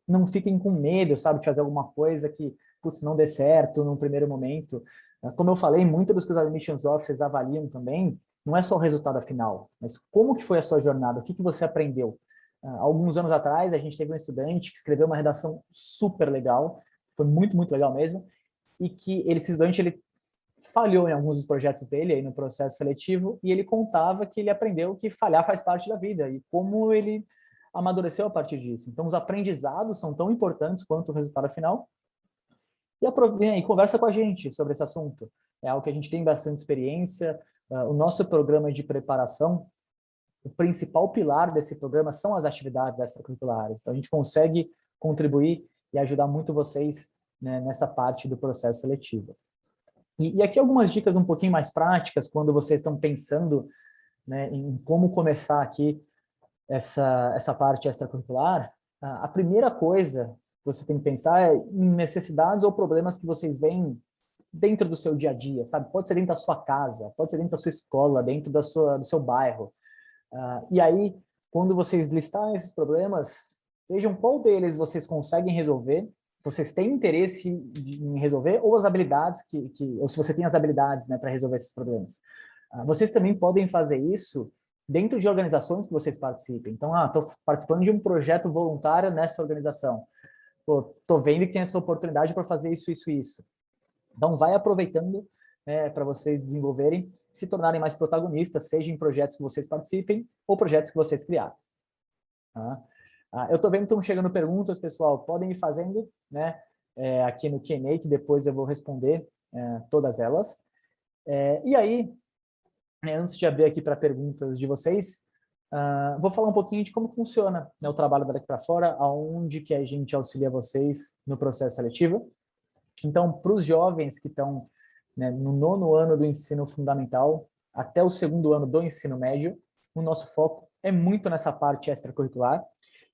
A: não fiquem com medo, sabe, de fazer alguma coisa que, putz, não dê certo num primeiro momento. Como eu falei, muito dos que os admissions officers avaliam também, não é só o resultado final, mas como que foi a sua jornada, o que você aprendeu. Alguns anos atrás, a gente teve um estudante que escreveu uma redação super legal, foi muito, muito legal mesmo, e que esse estudante, ele falhou em alguns dos projetos dele aí no processo seletivo, e ele contava que ele aprendeu que falhar faz parte da vida, e como ele amadureceu a partir disso. Então, os aprendizados são tão importantes quanto o resultado final. E conversa com a gente sobre esse assunto. É algo que a gente tem bastante experiência. O nosso programa de preparação, o principal pilar desse programa são as atividades extracurriculares. Então, a gente consegue contribuir e ajudar muito vocês, né, nessa parte do processo seletivo. E aqui algumas dicas um pouquinho mais práticas quando vocês estão pensando, né, em como começar aqui essa parte extracurricular. A primeira coisa que você tem que pensar é em necessidades ou problemas que vocês veem dentro do seu dia a dia, sabe? Pode ser dentro da sua casa, pode ser dentro da sua escola, dentro do seu bairro. E aí, quando vocês listarem esses problemas, vejam qual deles vocês conseguem resolver, vocês têm interesse em resolver, ou as habilidades ou se você tem as habilidades, né, para resolver esses problemas. Vocês também podem fazer isso dentro de organizações que vocês participem. Então, estou participando de um projeto voluntário nessa organização. Estou vendo que tem essa oportunidade para fazer isso, isso e isso. Então, vai aproveitando, né, para vocês desenvolverem, se tornarem mais protagonistas, seja em projetos que vocês participem ou projetos que vocês criaram. Tá? Eu estou vendo que estão chegando perguntas, pessoal, podem ir fazendo, né, aqui no Q&A, que depois eu vou responder todas elas. E aí, antes de abrir aqui para perguntas de vocês, vou falar um pouquinho de como funciona, né, o trabalho daqui para fora, aonde que a gente auxilia vocês no processo seletivo. Então, para os jovens que estão, né, no 9º ano do ensino fundamental até o 2º ano do ensino médio, o nosso foco é muito nessa parte extracurricular,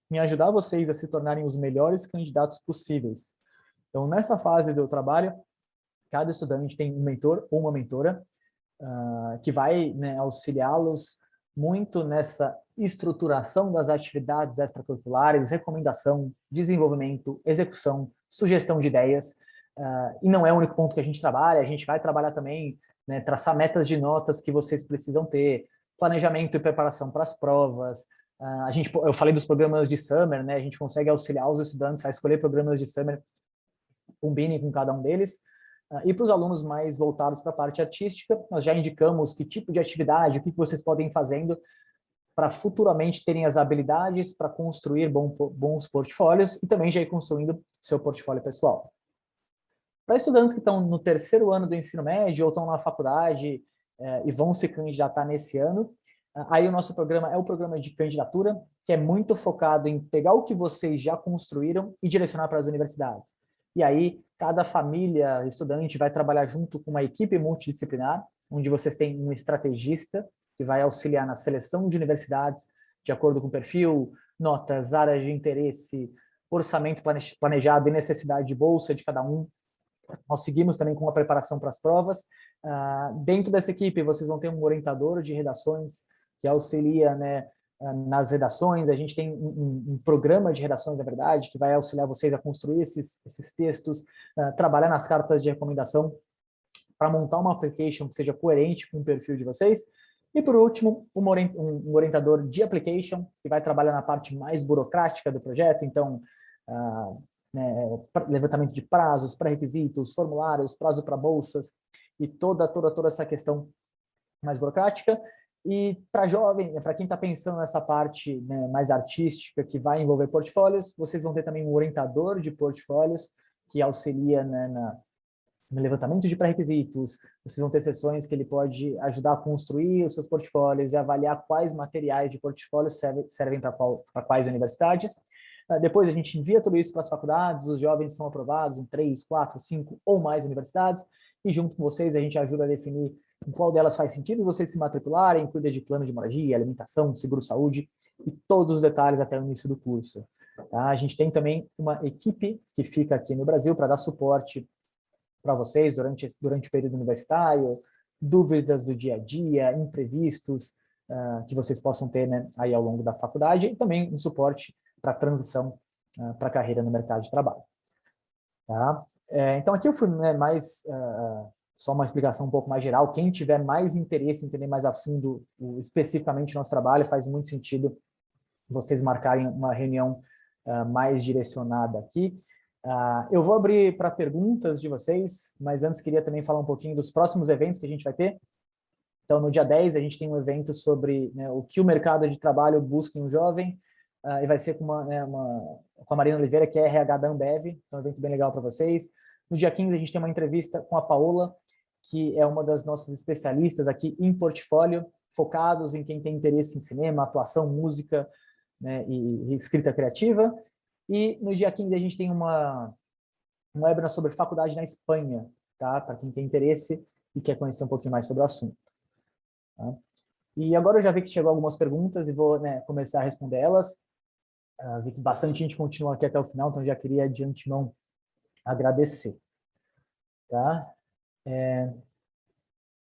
A: em ajudar vocês a se tornarem os melhores candidatos possíveis. Então, nessa fase do trabalho, cada estudante tem um mentor ou uma mentora que vai, né, auxiliá-los muito nessa estruturação das atividades extracurriculares, recomendação, desenvolvimento, execução, sugestão de ideias, e não é o único ponto que a gente trabalha, a gente vai trabalhar também, né, traçar metas de notas que vocês precisam ter, planejamento e preparação para as provas. Eu falei dos programas de Summer, né, a gente consegue auxiliar os estudantes a escolher programas de Summer, combinem com cada um deles. E para os alunos mais voltados para a parte artística, nós já indicamos que tipo de atividade, o que vocês podem ir fazendo para futuramente terem as habilidades para construir bons portfólios e também já ir construindo seu portfólio pessoal. Para estudantes que estão no terceiro ano do ensino médio ou estão na faculdade e vão se candidatar nesse ano, aí o nosso programa é o programa de candidatura, que é muito focado em pegar o que vocês já construíram e direcionar para as universidades. E aí, cada família, estudante, vai trabalhar junto com uma equipe multidisciplinar, onde vocês têm um estrategista que vai auxiliar na seleção de universidades, de acordo com o perfil, notas, áreas de interesse, orçamento planejado e necessidade de bolsa de cada um. Nós seguimos também com a preparação para as provas. Dentro dessa equipe, vocês vão ter um orientador de redações que auxilia, né, nas redações. A gente tem um programa de redações, na verdade, que vai auxiliar vocês a construir esses textos, trabalhar nas cartas de recomendação para montar uma application que seja coerente com o perfil de vocês. E, por último, um orientador de application, que vai trabalhar na parte mais burocrática do projeto, então, levantamento de prazos, pré-requisitos, formulários, prazo para bolsas, e toda essa questão mais burocrática. E para jovem, para quem está pensando nessa parte, né, mais artística, que vai envolver portfólios, vocês vão ter também um orientador de portfólios, que auxilia, né, no levantamento de pré-requisitos. Vocês vão ter sessões que ele pode ajudar a construir os seus portfólios e avaliar quais materiais de portfólio servem para quais universidades. Depois a gente envia tudo isso para as faculdades, os jovens são aprovados em 3, 4, 5 ou mais universidades, e junto com vocês a gente ajuda a definir em qual delas faz sentido vocês se matricularem, cuida de plano de moradia, alimentação, seguro-saúde e todos os detalhes até o início do curso. Tá? A gente tem também uma equipe que fica aqui no Brasil para dar suporte para vocês durante o período universitário, dúvidas do dia a dia, imprevistos que vocês possam ter, né, aí ao longo da faculdade, e também um suporte para a transição para a carreira no mercado de trabalho. Tá? Então, aqui eu fui, né, mais só uma explicação um pouco mais geral. Quem tiver mais interesse em entender mais a fundo especificamente o nosso trabalho, faz muito sentido vocês marcarem uma reunião mais direcionada aqui. Eu vou abrir para perguntas de vocês, mas antes queria também falar um pouquinho dos próximos eventos que a gente vai ter. Então, no dia 10, a gente tem um evento sobre, né, o que o mercado de trabalho busca em um jovem, e vai ser com a Marina Oliveira, que é RH da Ambev, então é um evento bem legal para vocês. No dia 15, a gente tem uma entrevista com a Paola, que é uma das nossas especialistas aqui em portfólio, focados em quem tem interesse em cinema, atuação, música, né, e escrita criativa. E no dia 15 a gente tem um webinar sobre faculdade na Espanha, tá? Para quem tem interesse e quer conhecer um pouquinho mais sobre o assunto. Tá? E agora eu já vi que chegou algumas perguntas e vou, né, começar a responder elas. Vi que bastante gente continua aqui até o final, então já queria de antemão agradecer. Tá?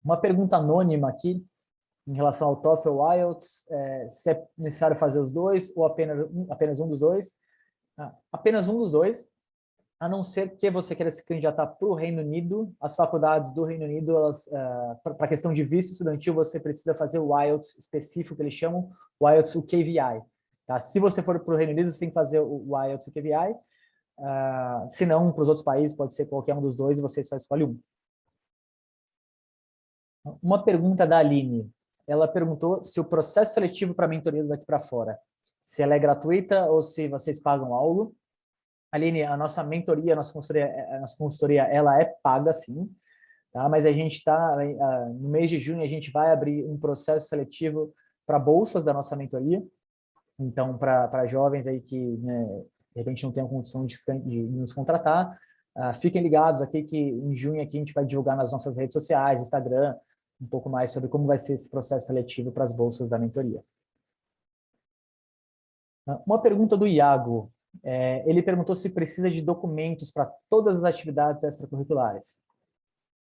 A: Uma pergunta anônima aqui, em relação ao TOEFL ou IELTS, se é necessário fazer os dois ou apenas um dos dois. Apenas um dos dois, a não ser que você queira se candidatar para o Reino Unido. As faculdades do Reino Unido, para a questão de visto estudantil, você precisa fazer o IELTS específico, que eles chamam o IELTS UKVI. Tá? Se você for para o Reino Unido, você tem que fazer o IELTS UKVI. Se não, para os outros países, pode ser qualquer um dos dois, você só escolhe um. Uma pergunta da Aline. Ela perguntou se o processo seletivo para a mentoria daqui para fora, se ela é gratuita ou se vocês pagam algo. Aline, a nossa mentoria, a nossa consultoria, ela é paga, sim, tá? Mas a gente está, no mês de junho, a gente vai abrir um processo seletivo para bolsas da nossa mentoria. Então, para jovens aí que, né, de repente não tenham condição de nos contratar, fiquem ligados aqui que em junho aqui a gente vai divulgar nas nossas redes sociais, Instagram, um pouco mais sobre como vai ser esse processo seletivo para as bolsas da mentoria. Uma pergunta do Iago. Ele perguntou se precisa de documentos para todas as atividades extracurriculares.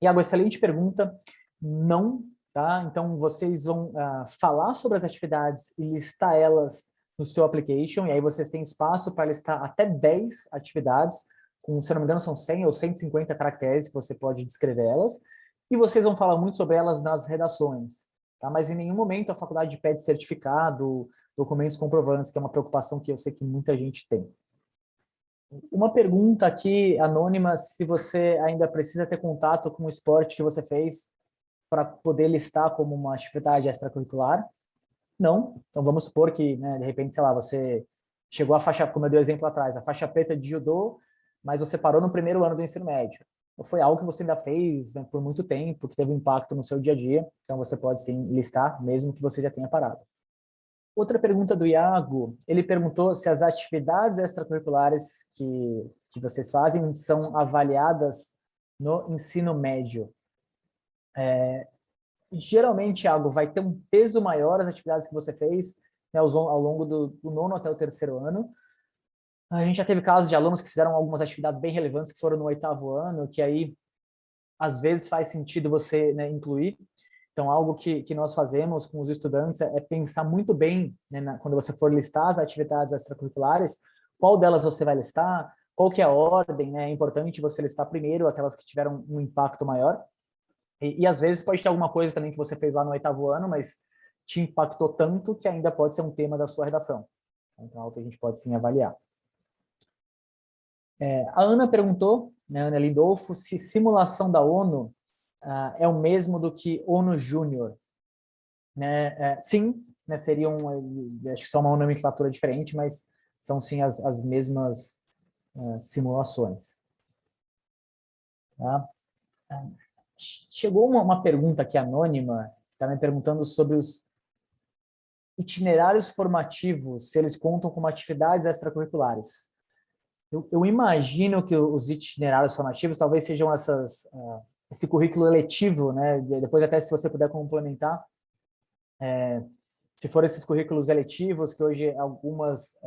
A: Iago, excelente pergunta. Não, tá? Então, vocês vão falar sobre as atividades e listar elas no seu application, e aí vocês têm espaço para listar até 10 atividades, com, se eu não me engano, são 100 ou 150 caracteres que você pode descrever elas, e vocês vão falar muito sobre elas nas redações, tá? Mas em nenhum momento a faculdade pede certificado, documentos comprovantes, que é uma preocupação que eu sei que muita gente tem. Uma pergunta aqui, anônima, se você ainda precisa ter contato com o esporte que você fez para poder listar como uma atividade extracurricular. Não. Então, vamos supor que, né, de repente, sei lá, você chegou à faixa, como eu dei o exemplo atrás, a faixa preta de judô, mas você parou no primeiro ano do ensino médio. Ou foi algo que você ainda fez, né, por muito tempo, que teve impacto no seu dia a dia. Então, você pode, sim, listar, mesmo que você já tenha parado. Outra pergunta do Iago, ele perguntou se as atividades extracurriculares que vocês fazem são avaliadas no ensino médio. Geralmente, Iago, vai ter um peso maior as atividades que você fez, né, ao longo do nono até o terceiro ano. A gente já teve casos de alunos que fizeram algumas atividades bem relevantes que foram no oitavo ano, que aí, às vezes, faz sentido você, né, incluir. Então, algo que nós fazemos com os estudantes é pensar muito bem, né, quando você for listar as atividades extracurriculares, qual delas você vai listar, qual que é a ordem, né? É importante você listar primeiro aquelas que tiveram um impacto maior. E às vezes pode ter alguma coisa também que você fez lá no oitavo ano, mas te impactou tanto que ainda pode ser um tema da sua redação. Então, é algo que a gente pode sim avaliar. A Ana perguntou, né, Ana Lindolfo, se simulação da ONU é o mesmo do que ONU Júnior. Né? Sim, né, seriam, acho que só uma nomenclatura diferente, mas são sim as mesmas simulações. Tá? Chegou uma pergunta aqui anônima, está me perguntando sobre os itinerários formativos, se eles contam como atividades extracurriculares. Eu imagino que os itinerários formativos talvez sejam esse currículo eletivo, né? Depois até se você puder complementar, se for esses currículos eletivos que hoje algumas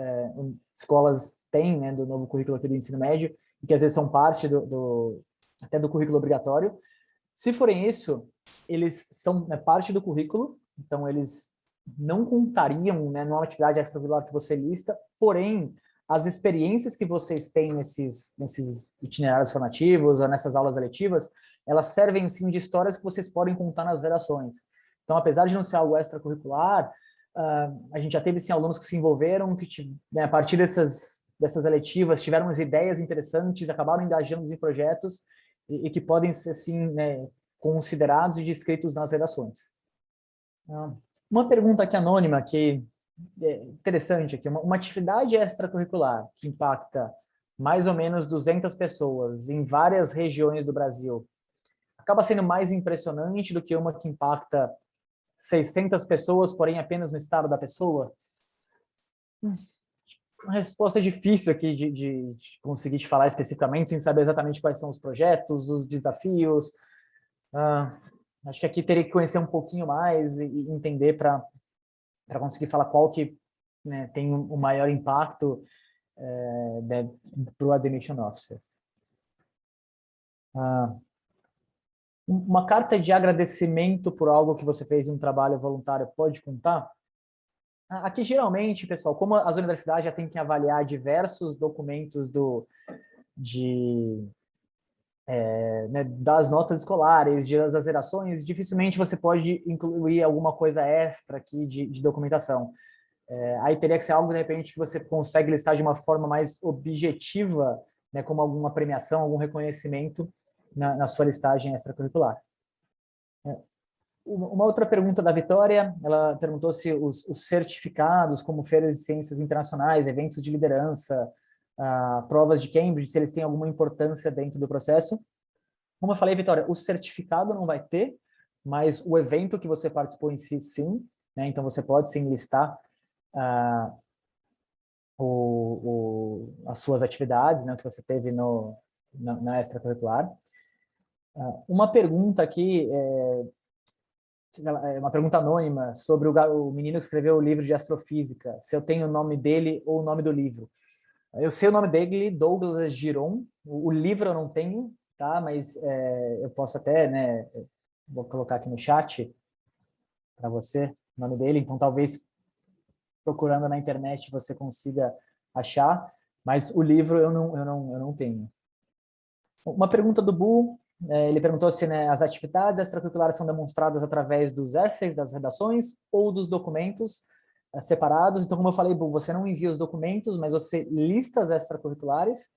A: escolas têm, né, do novo currículo aqui do ensino médio, e que às vezes são parte até do currículo obrigatório. Se forem isso, eles são, né, parte do currículo, então eles não contariam, né, numa atividade extracurricular que você lista, porém, as experiências que vocês têm nesses itinerários formativos ou nessas aulas eletivas, elas servem, sim, de histórias que vocês podem contar nas redações. Então, apesar de não ser algo extracurricular, a gente já teve, sim, alunos que se envolveram, que, né, a partir dessas eletivas, tiveram umas ideias interessantes, acabaram engajando em projetos e que podem ser, assim, né, considerados e descritos nas redações. Uma pergunta aqui anônima, que é interessante aqui, uma atividade extracurricular que impacta mais ou menos 200 pessoas em várias regiões do Brasil, acaba sendo mais impressionante do que uma que impacta 600 pessoas, porém apenas no estado da pessoa? Uma resposta difícil aqui de conseguir te falar especificamente, sem saber exatamente quais são os projetos, os desafios. Acho que aqui teria que conhecer um pouquinho mais e entender para conseguir falar qual que, né, tem o maior impacto para o Admission Officer. Uma carta de agradecimento por algo que você fez em um trabalho voluntário pode contar? Aqui, geralmente, pessoal, como as universidades já têm que avaliar diversos documentos né, das notas escolares, das gerações, dificilmente você pode incluir alguma coisa extra aqui de documentação. Aí teria que ser algo, de repente, que você consegue listar de uma forma mais objetiva, né, como alguma premiação, algum reconhecimento na sua listagem extracurricular. Uma outra pergunta da Vitória, ela perguntou se os certificados, como feiras de ciências internacionais, eventos de liderança, provas de Cambridge, se eles têm alguma importância dentro do processo. Como eu falei, Vitória, o certificado não vai ter, mas o evento que você participou em si, sim, né? Então você pode sim listar as suas atividades, né, que você teve na extracurricular. Uma pergunta aqui, uma pergunta anônima sobre o menino que escreveu o livro de astrofísica, se eu tenho o nome dele ou o nome do livro. Eu sei o nome dele, Douglas Giron, o livro eu não tenho, tá? Mas eu posso até, né, vou colocar aqui no chat, para você o nome dele, então talvez procurando na internet você consiga achar, mas o livro eu não tenho. Uma pergunta do Bu, ele perguntou se, né, as atividades extracurriculares são demonstradas através dos essays, das redações ou dos documentos separados. Então, como eu falei, Bu, você não envia os documentos, mas você lista as extracurriculares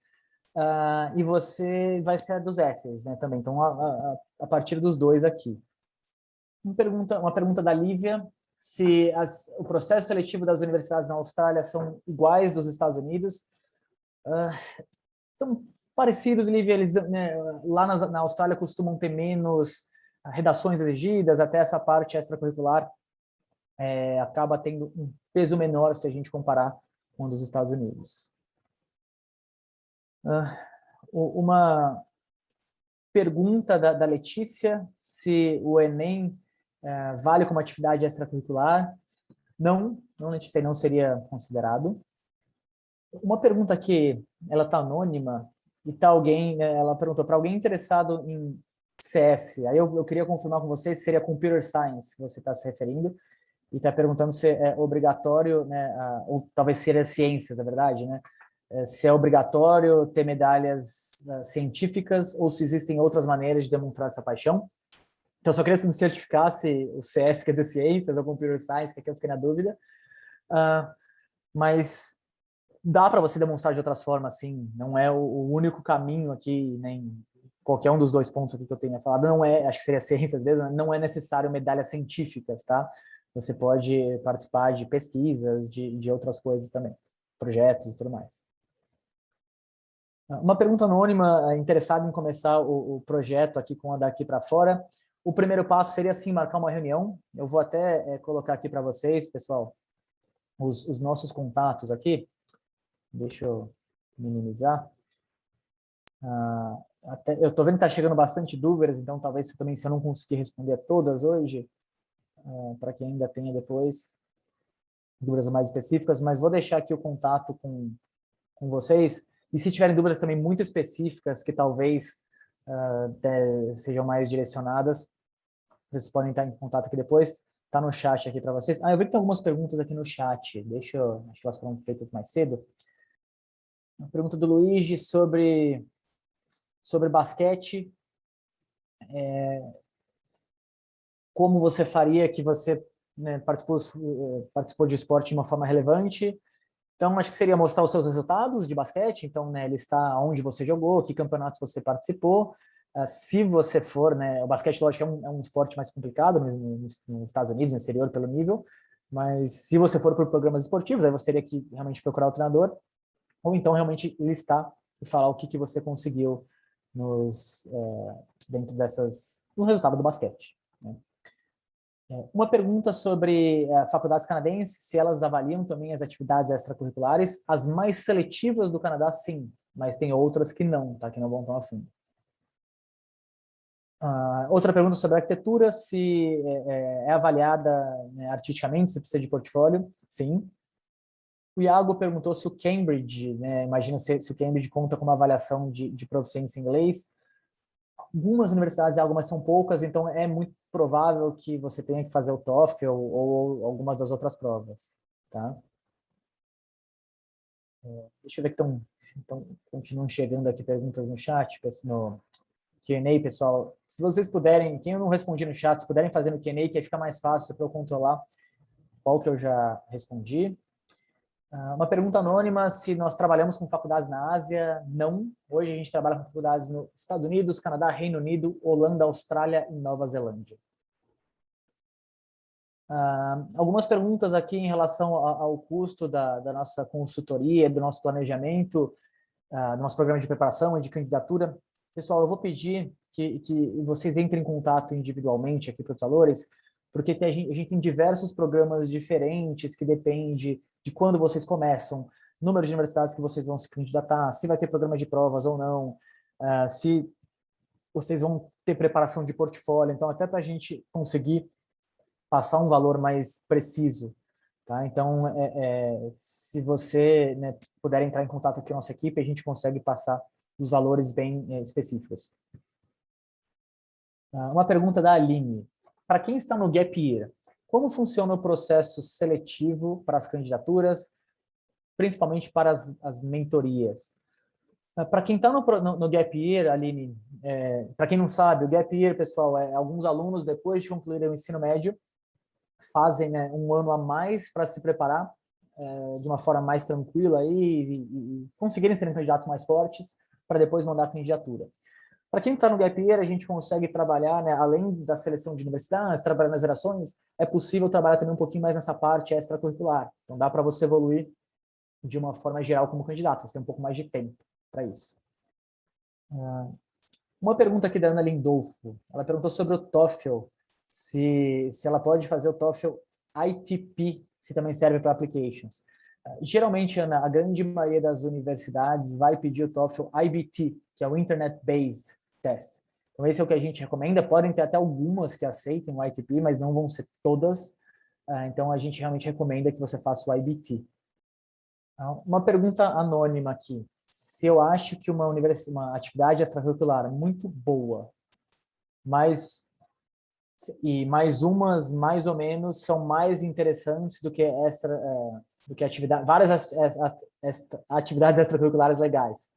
A: e você vai ser dos essays, né, também. Então, a partir dos dois aqui. Uma pergunta da Lívia, se o processo seletivo das universidades na Austrália são iguais dos Estados Unidos. São parecidos, Lívia, eles, né, lá na Austrália costumam ter menos redações exigidas, até essa parte extracurricular acaba tendo um peso menor se a gente comparar com a dos Estados Unidos. Uma pergunta da Letícia, se o Enem vale como atividade extracurricular. Não, Letícia, não seria considerado. Uma pergunta que ela está anônima e tá alguém, ela perguntou para alguém interessado em CS. Aí eu queria confirmar com você se seria Computer Science que você está se referindo e está perguntando se é obrigatório, né, ou talvez seria ciência, na verdade, né? Se é obrigatório ter medalhas científicas ou se existem outras maneiras de demonstrar essa paixão. Então, só queria me certificar se o CS quer dizer ciências ou Computer Science, que aqui eu fiquei na dúvida. Mas dá para você demonstrar de outras formas, sim. Não é o único caminho aqui, nem qualquer um dos dois pontos aqui que eu tenha falado. Não é, acho que seria ciências mesmo, não é necessário medalhas científicas, tá? Você pode participar de pesquisas, de outras coisas também, projetos e tudo mais. Uma pergunta anônima, interessada em começar o projeto aqui com a Daqui para Fora. O primeiro passo seria, sim, marcar uma reunião. Eu vou até colocar aqui para vocês, pessoal, os nossos contatos aqui. Deixa eu minimizar. Eu estou vendo que está chegando bastante dúvidas, então talvez também, se eu não conseguir responder todas hoje, para quem ainda tenha depois dúvidas mais específicas, mas vou deixar aqui o contato com vocês. E se tiverem dúvidas também muito específicas, que talvez sejam mais direcionadas, vocês podem estar em contato aqui depois. Está no chat aqui para vocês. Eu vi que tem algumas perguntas aqui no chat. Acho que elas foram feitas mais cedo. Uma pergunta do Luigi sobre basquete. Como você faria que você, né, participou de esporte de uma forma relevante? Então, acho que seria mostrar os seus resultados de basquete, então, né, listar onde você jogou, que campeonatos você participou. Se você for, né, o basquete, lógico, é um esporte mais complicado nos Estados Unidos, no exterior, pelo nível, mas se você for por programas esportivos, aí você teria que realmente procurar o treinador, ou então realmente listar e falar o que você conseguiu dentro no resultado do basquete, né? Uma pergunta sobre faculdades canadenses, se elas avaliam também as atividades extracurriculares. As mais seletivas do Canadá, sim, mas tem outras que não, tá? Que não vão tão a fundo. Outra pergunta sobre arquitetura, se é avaliada, né, artisticamente, se precisa de portfólio. Sim. O Iago perguntou se o Cambridge, né, imagina se o Cambridge conta com uma avaliação de proficiência em inglês. Algumas universidades, algumas são poucas, então é muito provável que você tenha que fazer o TOEFL ou algumas das outras provas, tá? Deixa eu ver que continuam chegando aqui perguntas no chat, no Q&A, pessoal. Se vocês puderem, quem eu não respondi no chat, se puderem fazer no Q&A, que aí fica mais fácil para eu controlar qual que eu já respondi. Uma pergunta anônima, se nós trabalhamos com faculdades na Ásia. Não. Hoje a gente trabalha com faculdades nos Estados Unidos, Canadá, Reino Unido, Holanda, Austrália e Nova Zelândia. Algumas perguntas aqui em relação ao custo da nossa consultoria, do nosso planejamento, do nosso programa de preparação e de candidatura. Pessoal, eu vou pedir que vocês entrem em contato individualmente aqui para os valores, porque a gente tem diversos programas diferentes que depende de quando vocês começam, número de universidades que vocês vão se candidatar, se vai ter programa de provas ou não, se vocês vão ter preparação de portfólio. Então, até para a gente conseguir passar um valor mais preciso, tá? Então, se você, né, puder entrar em contato com a nossa equipe, a gente consegue passar os valores bem específicos. Uma pergunta da Aline. Para quem está no Gap Year, Como funciona o processo seletivo para as candidaturas, principalmente para as mentorias? Para quem está no Gap Year, Aline, para quem não sabe, o Gap Year, pessoal, alguns alunos, depois de concluir o ensino médio, fazem, né, um ano a mais para se preparar de uma forma mais tranquila e conseguirem serem candidatos mais fortes para depois mandar a candidatura. Para quem está no Gap Year, a gente consegue trabalhar, né, além da seleção de universidades, trabalhar nas gerações, é possível trabalhar também um pouquinho mais nessa parte extracurricular. Então, dá para você evoluir de uma forma geral como candidato, você tem um pouco mais de tempo para isso. Uma pergunta aqui da Ana Lindolfo. Ela perguntou sobre o TOEFL, se ela pode fazer o TOEFL ITP, se também serve para applications. Geralmente, Ana, a grande maioria das universidades vai pedir o TOEFL IBT, que é o Internet Based Test. Então, esse é o que a gente recomenda. Podem ter até algumas que aceitem o ITP, mas não vão ser todas. Então, a gente realmente recomenda que você faça o IBT. Uma pergunta anônima aqui. Se eu acho que uma atividade extracurricular é muito boa, mais umas, mais ou menos, são mais interessantes do que várias atividades extracurriculares legais.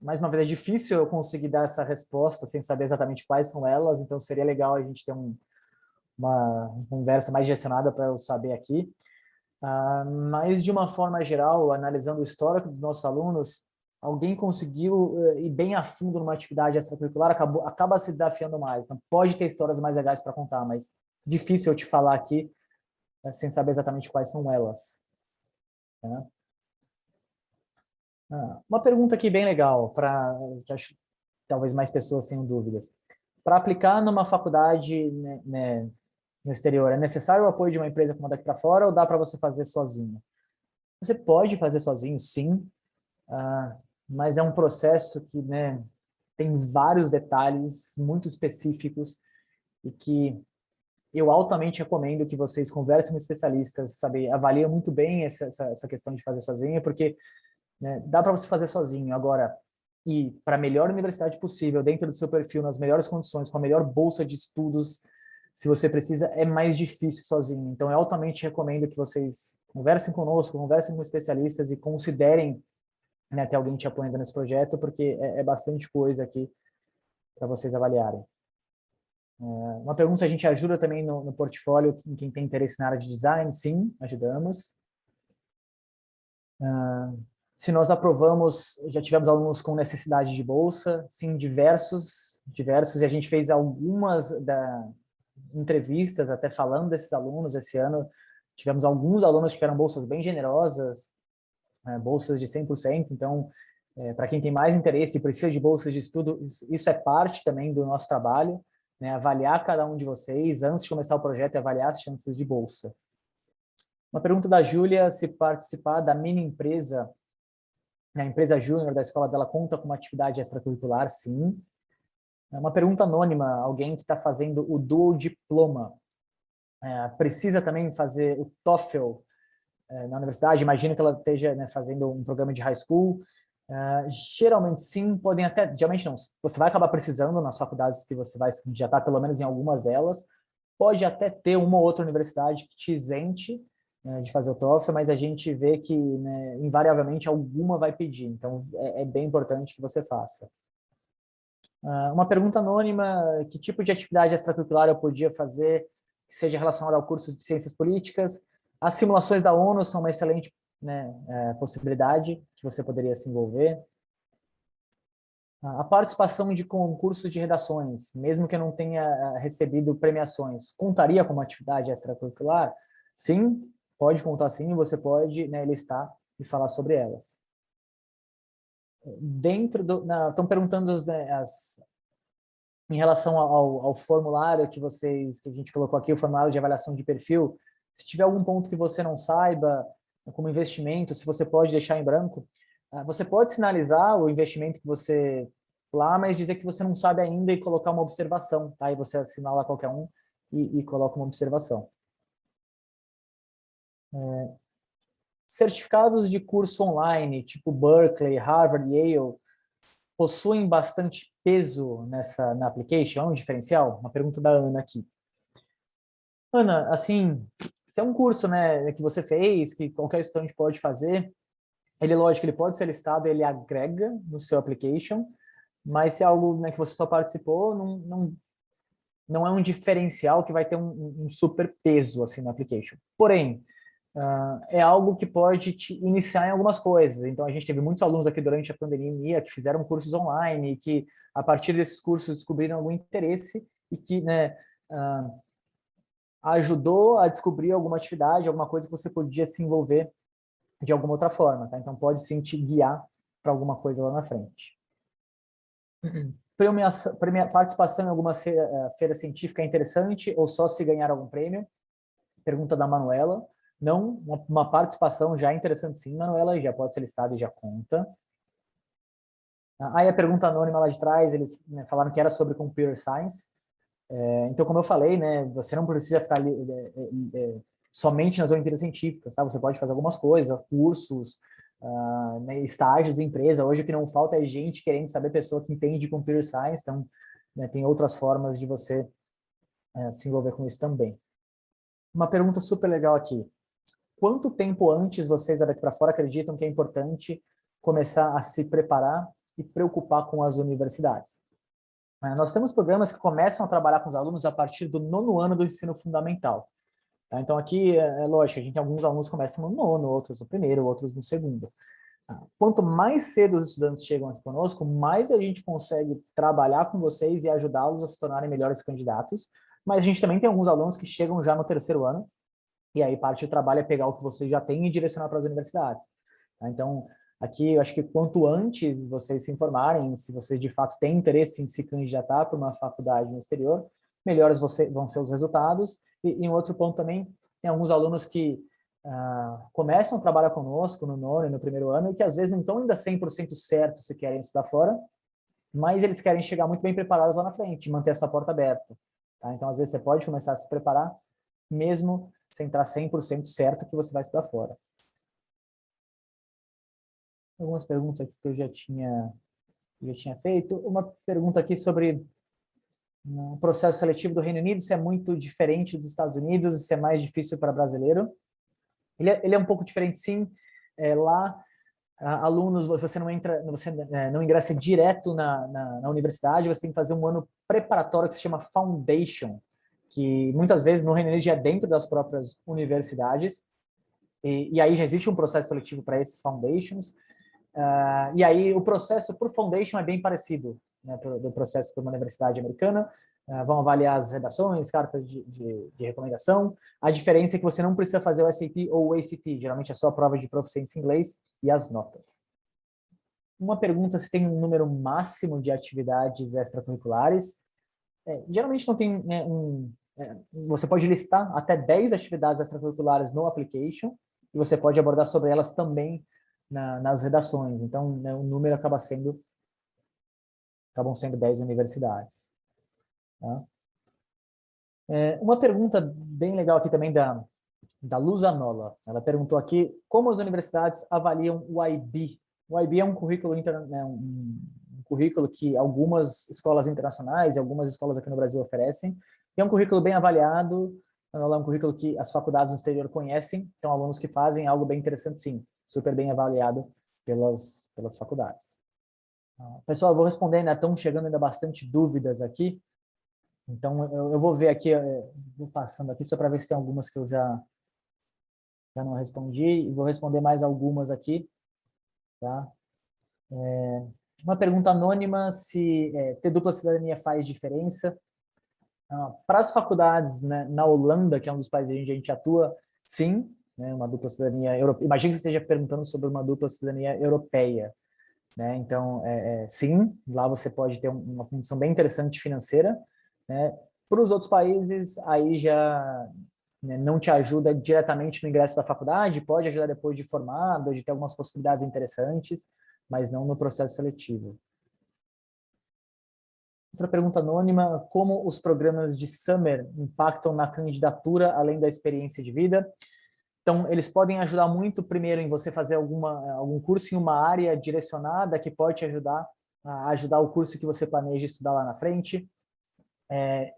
A: Mais uma vez, é difícil eu conseguir dar essa resposta sem saber exatamente quais são elas, então seria legal a gente ter uma conversa mais direcionada para eu saber aqui. Mas, de uma forma geral, analisando o histórico dos nossos alunos, alguém conseguiu ir bem a fundo numa atividade extracurricular, acaba se desafiando mais. Então, pode ter histórias mais legais para contar, mas difícil eu te falar aqui sem saber exatamente quais são elas. Né? Uma pergunta aqui bem legal, que acho que talvez mais pessoas tenham dúvidas. Para aplicar numa faculdade, né, no exterior, é necessário o apoio de uma empresa como a daqui para fora ou dá para você fazer sozinho? Você pode fazer sozinho, sim, mas é um processo que, né, tem vários detalhes muito específicos e que eu altamente recomendo que vocês conversem com especialistas, sabe, avaliem muito bem essa questão de fazer sozinho, porque, né, dá para você fazer sozinho. Agora, e para a melhor universidade possível, dentro do seu perfil, nas melhores condições, com a melhor bolsa de estudos, se você precisa, é mais difícil sozinho. Então, eu altamente recomendo que vocês conversem conosco, conversem com especialistas e considerem, né, ter alguém te apoiando nesse projeto, porque é bastante coisa aqui para vocês avaliarem. Uma pergunta se a gente ajuda também no portfólio em quem tem interesse na área de design. Sim, ajudamos. Se nós aprovamos, já tivemos alunos com necessidade de bolsa, sim, diversos, e a gente fez algumas entrevistas até falando desses alunos esse ano. Tivemos alguns alunos que tiveram bolsas bem generosas, bolsas de 100%, então, para quem tem mais interesse e precisa de bolsas de estudo, isso é parte também do nosso trabalho, né, avaliar cada um de vocês, antes de começar o projeto, avaliar as chances de bolsa. Uma pergunta da Júlia, se participar da mini empresa, a empresa júnior da escola dela conta com uma atividade extracurricular? Sim. Uma pergunta anônima, alguém que está fazendo o dual diploma, precisa também fazer o TOEFL na universidade? Imagina que ela esteja, né, fazendo um programa de high school. Geralmente sim, podem até, geralmente não, você vai acabar precisando nas faculdades que você vai já está pelo menos em algumas delas, pode até ter uma ou outra universidade que te isente, né, de fazer o TOEFL, mas a gente vê que, né, invariavelmente alguma vai pedir, então é bem importante que você faça. Uma pergunta anônima, que tipo de atividade extracurricular eu podia fazer que seja relacionada ao curso de Ciências Políticas? As simulações da ONU são uma excelente, né, possibilidade que você poderia se envolver. A participação de concursos de redações, mesmo que eu não tenha recebido premiações, contaria como atividade extracurricular? Sim, pode contar sim, você pode, né, listar e falar sobre elas. Estão perguntando em relação ao formulário que a gente colocou aqui, o formulário de avaliação de perfil. Se tiver algum ponto que você não saiba, como investimento, se você pode deixar em branco, você pode sinalizar o investimento que você lá, mas dizer que você não sabe ainda e colocar uma observação, tá? E você assinala qualquer um e coloca uma observação. Certificados de curso online, tipo Berkeley, Harvard, Yale, possuem bastante peso na application? É um diferencial? Uma pergunta da Ana aqui. Ana, assim, se é um curso, né, que você fez, que qualquer estudante pode fazer, ele, lógico, ele pode ser listado, ele agrega no seu application, mas se é algo, né, que você só participou, não é um diferencial que vai ter um super peso, assim, no application. Porém, é algo que pode te iniciar em algumas coisas. Então, a gente teve muitos alunos aqui durante a pandemia que fizeram cursos online e que, a partir desses cursos, descobriram algum interesse e que, né, ajudou a descobrir alguma atividade, alguma coisa que você podia se envolver de alguma outra forma, tá? Então, pode sim te guiar para alguma coisa lá na frente. Participação em alguma feira científica é interessante ou só se ganhar algum prêmio? Pergunta da Manuela. Não, uma participação já é interessante sim, Manuela, já pode ser listada e já conta. Aí a pergunta anônima lá de trás, eles, né, falaram que era sobre computer science. Então, como eu falei, né, você não precisa ficar ali, somente nas Olimpíadas Científicas, tá? Você pode fazer algumas coisas, cursos, né, estágios em empresa. Hoje o que não falta é gente querendo saber, pessoa que entende de computer science, então, né, tem outras formas de você se envolver com isso também. Uma pergunta super legal aqui. Quanto tempo antes vocês daqui para fora acreditam que é importante começar a se preparar e preocupar com as universidades? Nós temos programas que começam a trabalhar com os alunos a partir do 9º ano do ensino fundamental. Tá? Então, aqui, é lógico, a gente tem alguns alunos que começam no 9º, outros no 1º, outros no 2º. Quanto mais cedo os estudantes chegam aqui conosco, mais a gente consegue trabalhar com vocês e ajudá-los a se tornarem melhores candidatos. Mas a gente também tem alguns alunos que chegam já no 3º ano, e aí parte do trabalho é pegar o que vocês já têm e direcionar para as universidades. Tá? Então, aqui eu acho que quanto antes vocês se informarem, se vocês de fato têm interesse em se candidatar para uma faculdade no exterior, melhores vão ser os resultados. E um outro ponto também, tem alguns alunos que começam a trabalhar conosco no 9º e no 1º ano e que às vezes não estão ainda 100% certos se querem estudar fora, mas eles querem chegar muito bem preparados lá na frente, manter essa porta aberta. Tá? Então, às vezes, você pode começar a se preparar, mesmo sem estar 100% certo que você vai estudar fora. Algumas perguntas aqui que eu já tinha feito. Uma pergunta aqui sobre o processo seletivo do Reino Unido, se é muito diferente dos Estados Unidos, se é mais difícil para brasileiro. Ele é um pouco diferente, sim. Lá, alunos, você não ingressa direto na universidade, você tem que fazer um ano preparatório que se chama Foundation, que muitas vezes no Reino Unido já é dentro das próprias universidades, e aí já existe um processo seletivo para esses Foundations, e aí o processo por Foundation é bem parecido, né, do processo por uma universidade americana. Vão avaliar as redações, cartas de recomendação. A diferença é que você não precisa fazer o SAT ou o ACT, geralmente é só a prova de proficiência em inglês e as notas. Uma pergunta se tem um número máximo de atividades extracurriculares. Geralmente não tem, né, você pode listar até 10 atividades extracurriculares no application e você pode abordar sobre elas também nas redações. Então, né, o número acabam sendo 10 universidades. Tá? Uma pergunta bem legal aqui também da Luza Nola. Ela perguntou aqui como as universidades avaliam o IB. O IB é um currículo, né, um currículo que algumas escolas internacionais e algumas escolas aqui no Brasil oferecem. E é um currículo bem avaliado, é um currículo que as faculdades no exterior conhecem, então alunos que fazem algo bem interessante, sim, super bem avaliado pelas faculdades. Pessoal, eu vou responder, ainda estão chegando ainda bastante dúvidas aqui, então eu vou ver aqui, vou passando aqui só para ver se tem algumas que eu já não respondi, e vou responder mais algumas aqui, tá? Uma pergunta anônima, se ter dupla cidadania faz diferença. Para as faculdades, né, na Holanda, que é um dos países onde a gente atua, sim, né, uma dupla cidadania europeia. Imagina que você esteja perguntando sobre uma dupla cidadania europeia, né? Então, sim, lá você pode ter uma condição bem interessante financeira, né? Para os outros países, aí já, né, não te ajuda diretamente no ingresso da faculdade, pode ajudar depois de formado, de ter algumas possibilidades interessantes, mas não no processo seletivo. Outra pergunta anônima, como os programas de Summer impactam na candidatura, além da experiência de vida? Então, eles podem ajudar muito, primeiro, em você fazer algum curso em uma área direcionada que pode te ajudar a ajudar o curso que você planeja estudar lá na frente.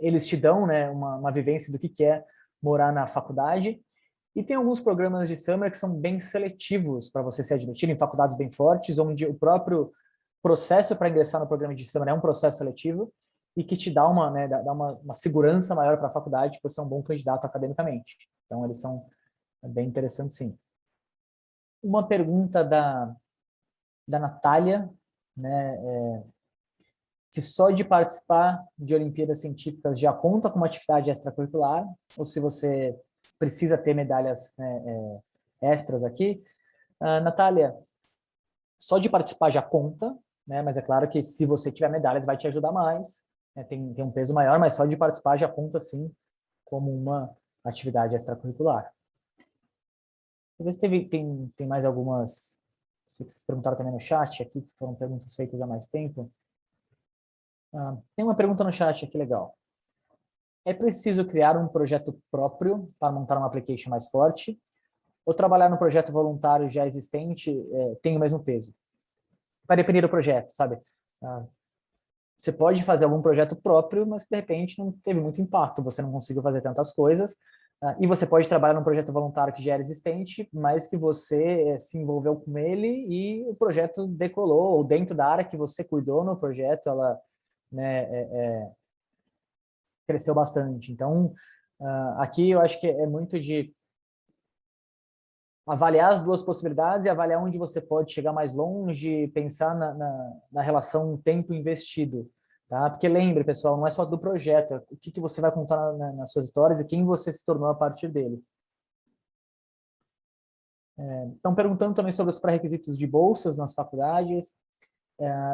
A: Eles te dão, né, uma vivência do que é morar na faculdade. E tem alguns programas de summer que são bem seletivos para você ser admitido em faculdades bem fortes, onde o próprio processo para ingressar no programa de summer é um processo seletivo e que te dá uma segurança maior para a faculdade, que você é um bom candidato academicamente. Então, eles são bem interessantes, sim. Uma pergunta da Natália, né? Se só de participar de Olimpíadas Científicas já conta como atividade extracurricular, ou se você precisa ter medalhas, né, extras aqui. Natália, só de participar já conta, né? Mas é claro que se você tiver medalhas vai te ajudar mais, né? Tem um peso maior, mas só de participar já conta, sim, como uma atividade extracurricular. Talvez tem mais algumas, sei que vocês perguntaram também no chat aqui, que foram perguntas feitas há mais tempo. Tem uma pergunta no chat aqui legal. É preciso criar um projeto próprio para montar uma application mais forte? Ou trabalhar no projeto voluntário já existente tem o mesmo peso? Vai depender do projeto, sabe? Você pode fazer algum projeto próprio, mas que de repente não teve muito impacto, você não conseguiu fazer tantas coisas. E você pode trabalhar num projeto voluntário que já era existente, mas que você se envolveu com ele e o projeto decolou, ou dentro da área que você cuidou no projeto, ela, né, cresceu bastante. Então, aqui eu acho que é muito de avaliar as duas possibilidades e avaliar onde você pode chegar mais longe, pensar na relação tempo investido. Tá? Porque lembre, pessoal, não é só do projeto, é o que você vai contar nas suas histórias e quem você se tornou a partir dele. Estão perguntando também sobre os pré-requisitos de bolsas nas faculdades.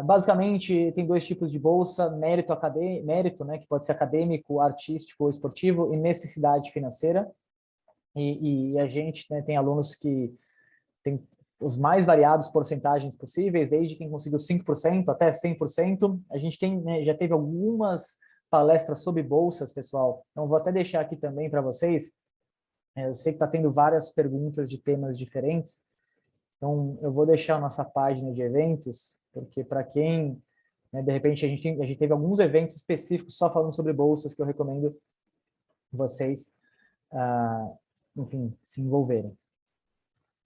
A: Basicamente, tem dois tipos de bolsa: mérito, né, que pode ser acadêmico, artístico ou esportivo, e necessidade financeira. E a gente, né, tem alunos que tem os mais variados porcentagens possíveis, desde quem conseguiu 5% até 100%. A gente tem, né, já teve algumas palestras sobre bolsas, pessoal. Então, vou até deixar aqui também para vocês. Eu sei que está tendo várias perguntas de temas diferentes. Então, eu vou deixar a nossa página de eventos, porque para quem, né, de repente, a gente teve alguns eventos específicos só falando sobre bolsas que eu recomendo vocês, enfim, se envolverem.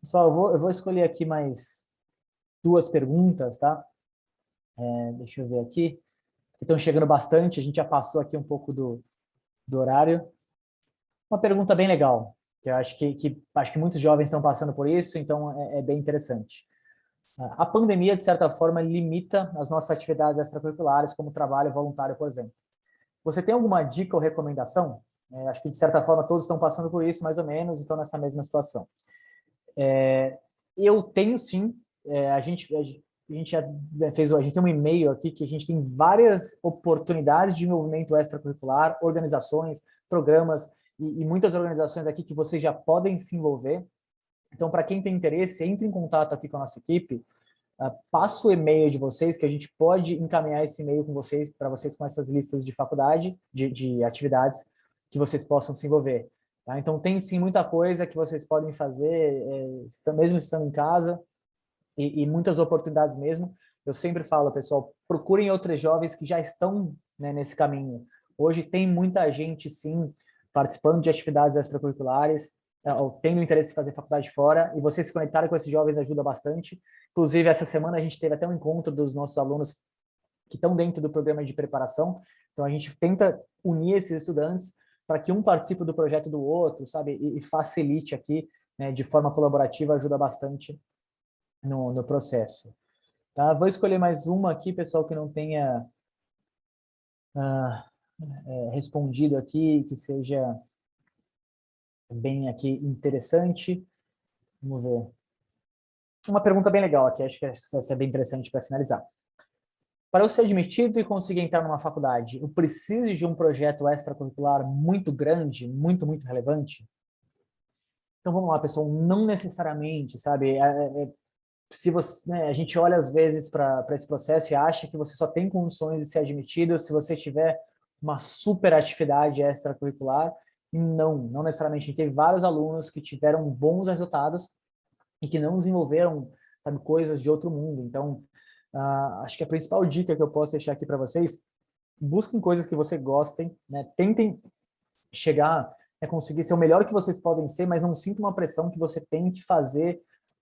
A: Pessoal, eu vou escolher aqui mais duas perguntas, tá? Deixa eu ver aqui. Estão chegando bastante, a gente já passou aqui um pouco do horário. Uma pergunta bem legal, que eu acho que muitos jovens estão passando por isso, então é bem interessante. A pandemia, de certa forma, limita as nossas atividades extracurriculares, como trabalho voluntário, por exemplo. Você tem alguma dica ou recomendação? Acho que, de certa forma, todos estão passando por isso, mais ou menos, e estão nessa mesma situação. Eu tenho, sim. A gente já fez, a gente tem um e-mail aqui que a gente tem várias oportunidades de movimento extracurricular, organizações, programas e muitas organizações aqui que vocês já podem se envolver. Então, para quem tem interesse, entre em contato aqui com a nossa equipe, passa o e-mail de vocês, que a gente pode encaminhar esse e-mail com vocês, para vocês com essas listas de faculdade, de atividades que vocês possam se envolver. Tá? Então, tem sim muita coisa que vocês podem fazer, mesmo estando em casa, e muitas oportunidades mesmo. Eu sempre falo, pessoal, procurem outros jovens que já estão, né, nesse caminho. Hoje tem muita gente, sim, participando de atividades extracurriculares, ou tendo interesse em fazer faculdade fora, e vocês se conectarem com esses jovens ajuda bastante. Inclusive, essa semana a gente teve até um encontro dos nossos alunos que estão dentro do programa de preparação. Então, a gente tenta unir esses estudantes para que um participe do projeto do outro, sabe? E facilite aqui, né, de forma colaborativa, ajuda bastante no processo. Tá? Vou escolher mais uma aqui, pessoal, que não tenha respondido aqui, que seja bem aqui interessante. Vamos ver. Uma pergunta bem legal aqui, acho que essa é bem interessante para finalizar. Para eu ser admitido e conseguir entrar numa faculdade, eu preciso de um projeto extracurricular muito grande, muito, muito relevante? Então, vamos lá, pessoal, não necessariamente, sabe? Se você, né, a gente olha às vezes para esse processo e acha que você só tem condições de ser admitido se você tiver uma super atividade extracurricular. Não necessariamente. A gente teve vários alunos que tiveram bons resultados e que não desenvolveram, sabe, coisas de outro mundo. Então, acho que a principal dica que eu posso deixar aqui para vocês: busquem coisas que você gostem, né? Tentem chegar conseguir ser o melhor que vocês podem ser, mas não sinta uma pressão que você tem que fazer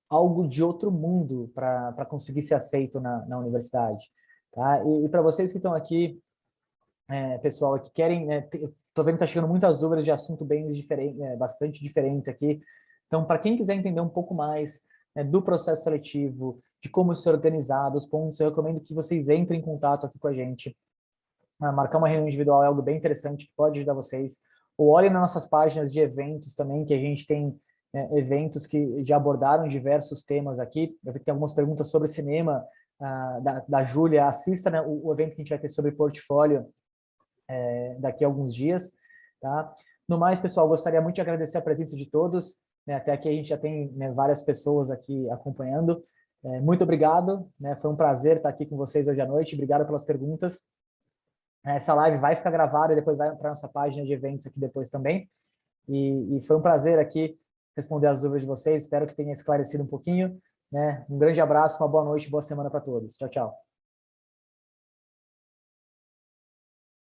A: algo de outro mundo para conseguir ser aceito na universidade. Tá? E para vocês que estão aqui, pessoal, que querem, estou vendo que está chegando muitas dúvidas de assunto bem diferente, bastante diferentes aqui. Então, para quem quiser entender um pouco mais do processo seletivo, de como ser organizado, os pontos, eu recomendo que vocês entrem em contato aqui com a gente. Marcar uma reunião individual é algo bem interessante que pode ajudar vocês. Ou olhem nas nossas páginas de eventos também, que a gente tem eventos que já abordaram diversos temas aqui. Eu vi que tem algumas perguntas sobre cinema da Júlia. Assista, né, o evento que a gente vai ter sobre portfólio daqui a alguns dias. Tá? No mais, pessoal, gostaria muito de agradecer a presença de todos. Até aqui a gente já tem várias pessoas aqui acompanhando. Muito obrigado. Foi um prazer estar aqui com vocês hoje à noite. Obrigado pelas perguntas. Essa live vai ficar gravada e depois vai para a nossa página de eventos aqui depois também. E foi um prazer aqui responder as dúvidas de vocês. Espero que tenha esclarecido um pouquinho. Um grande abraço, uma boa noite, boa semana para todos. Tchau, tchau.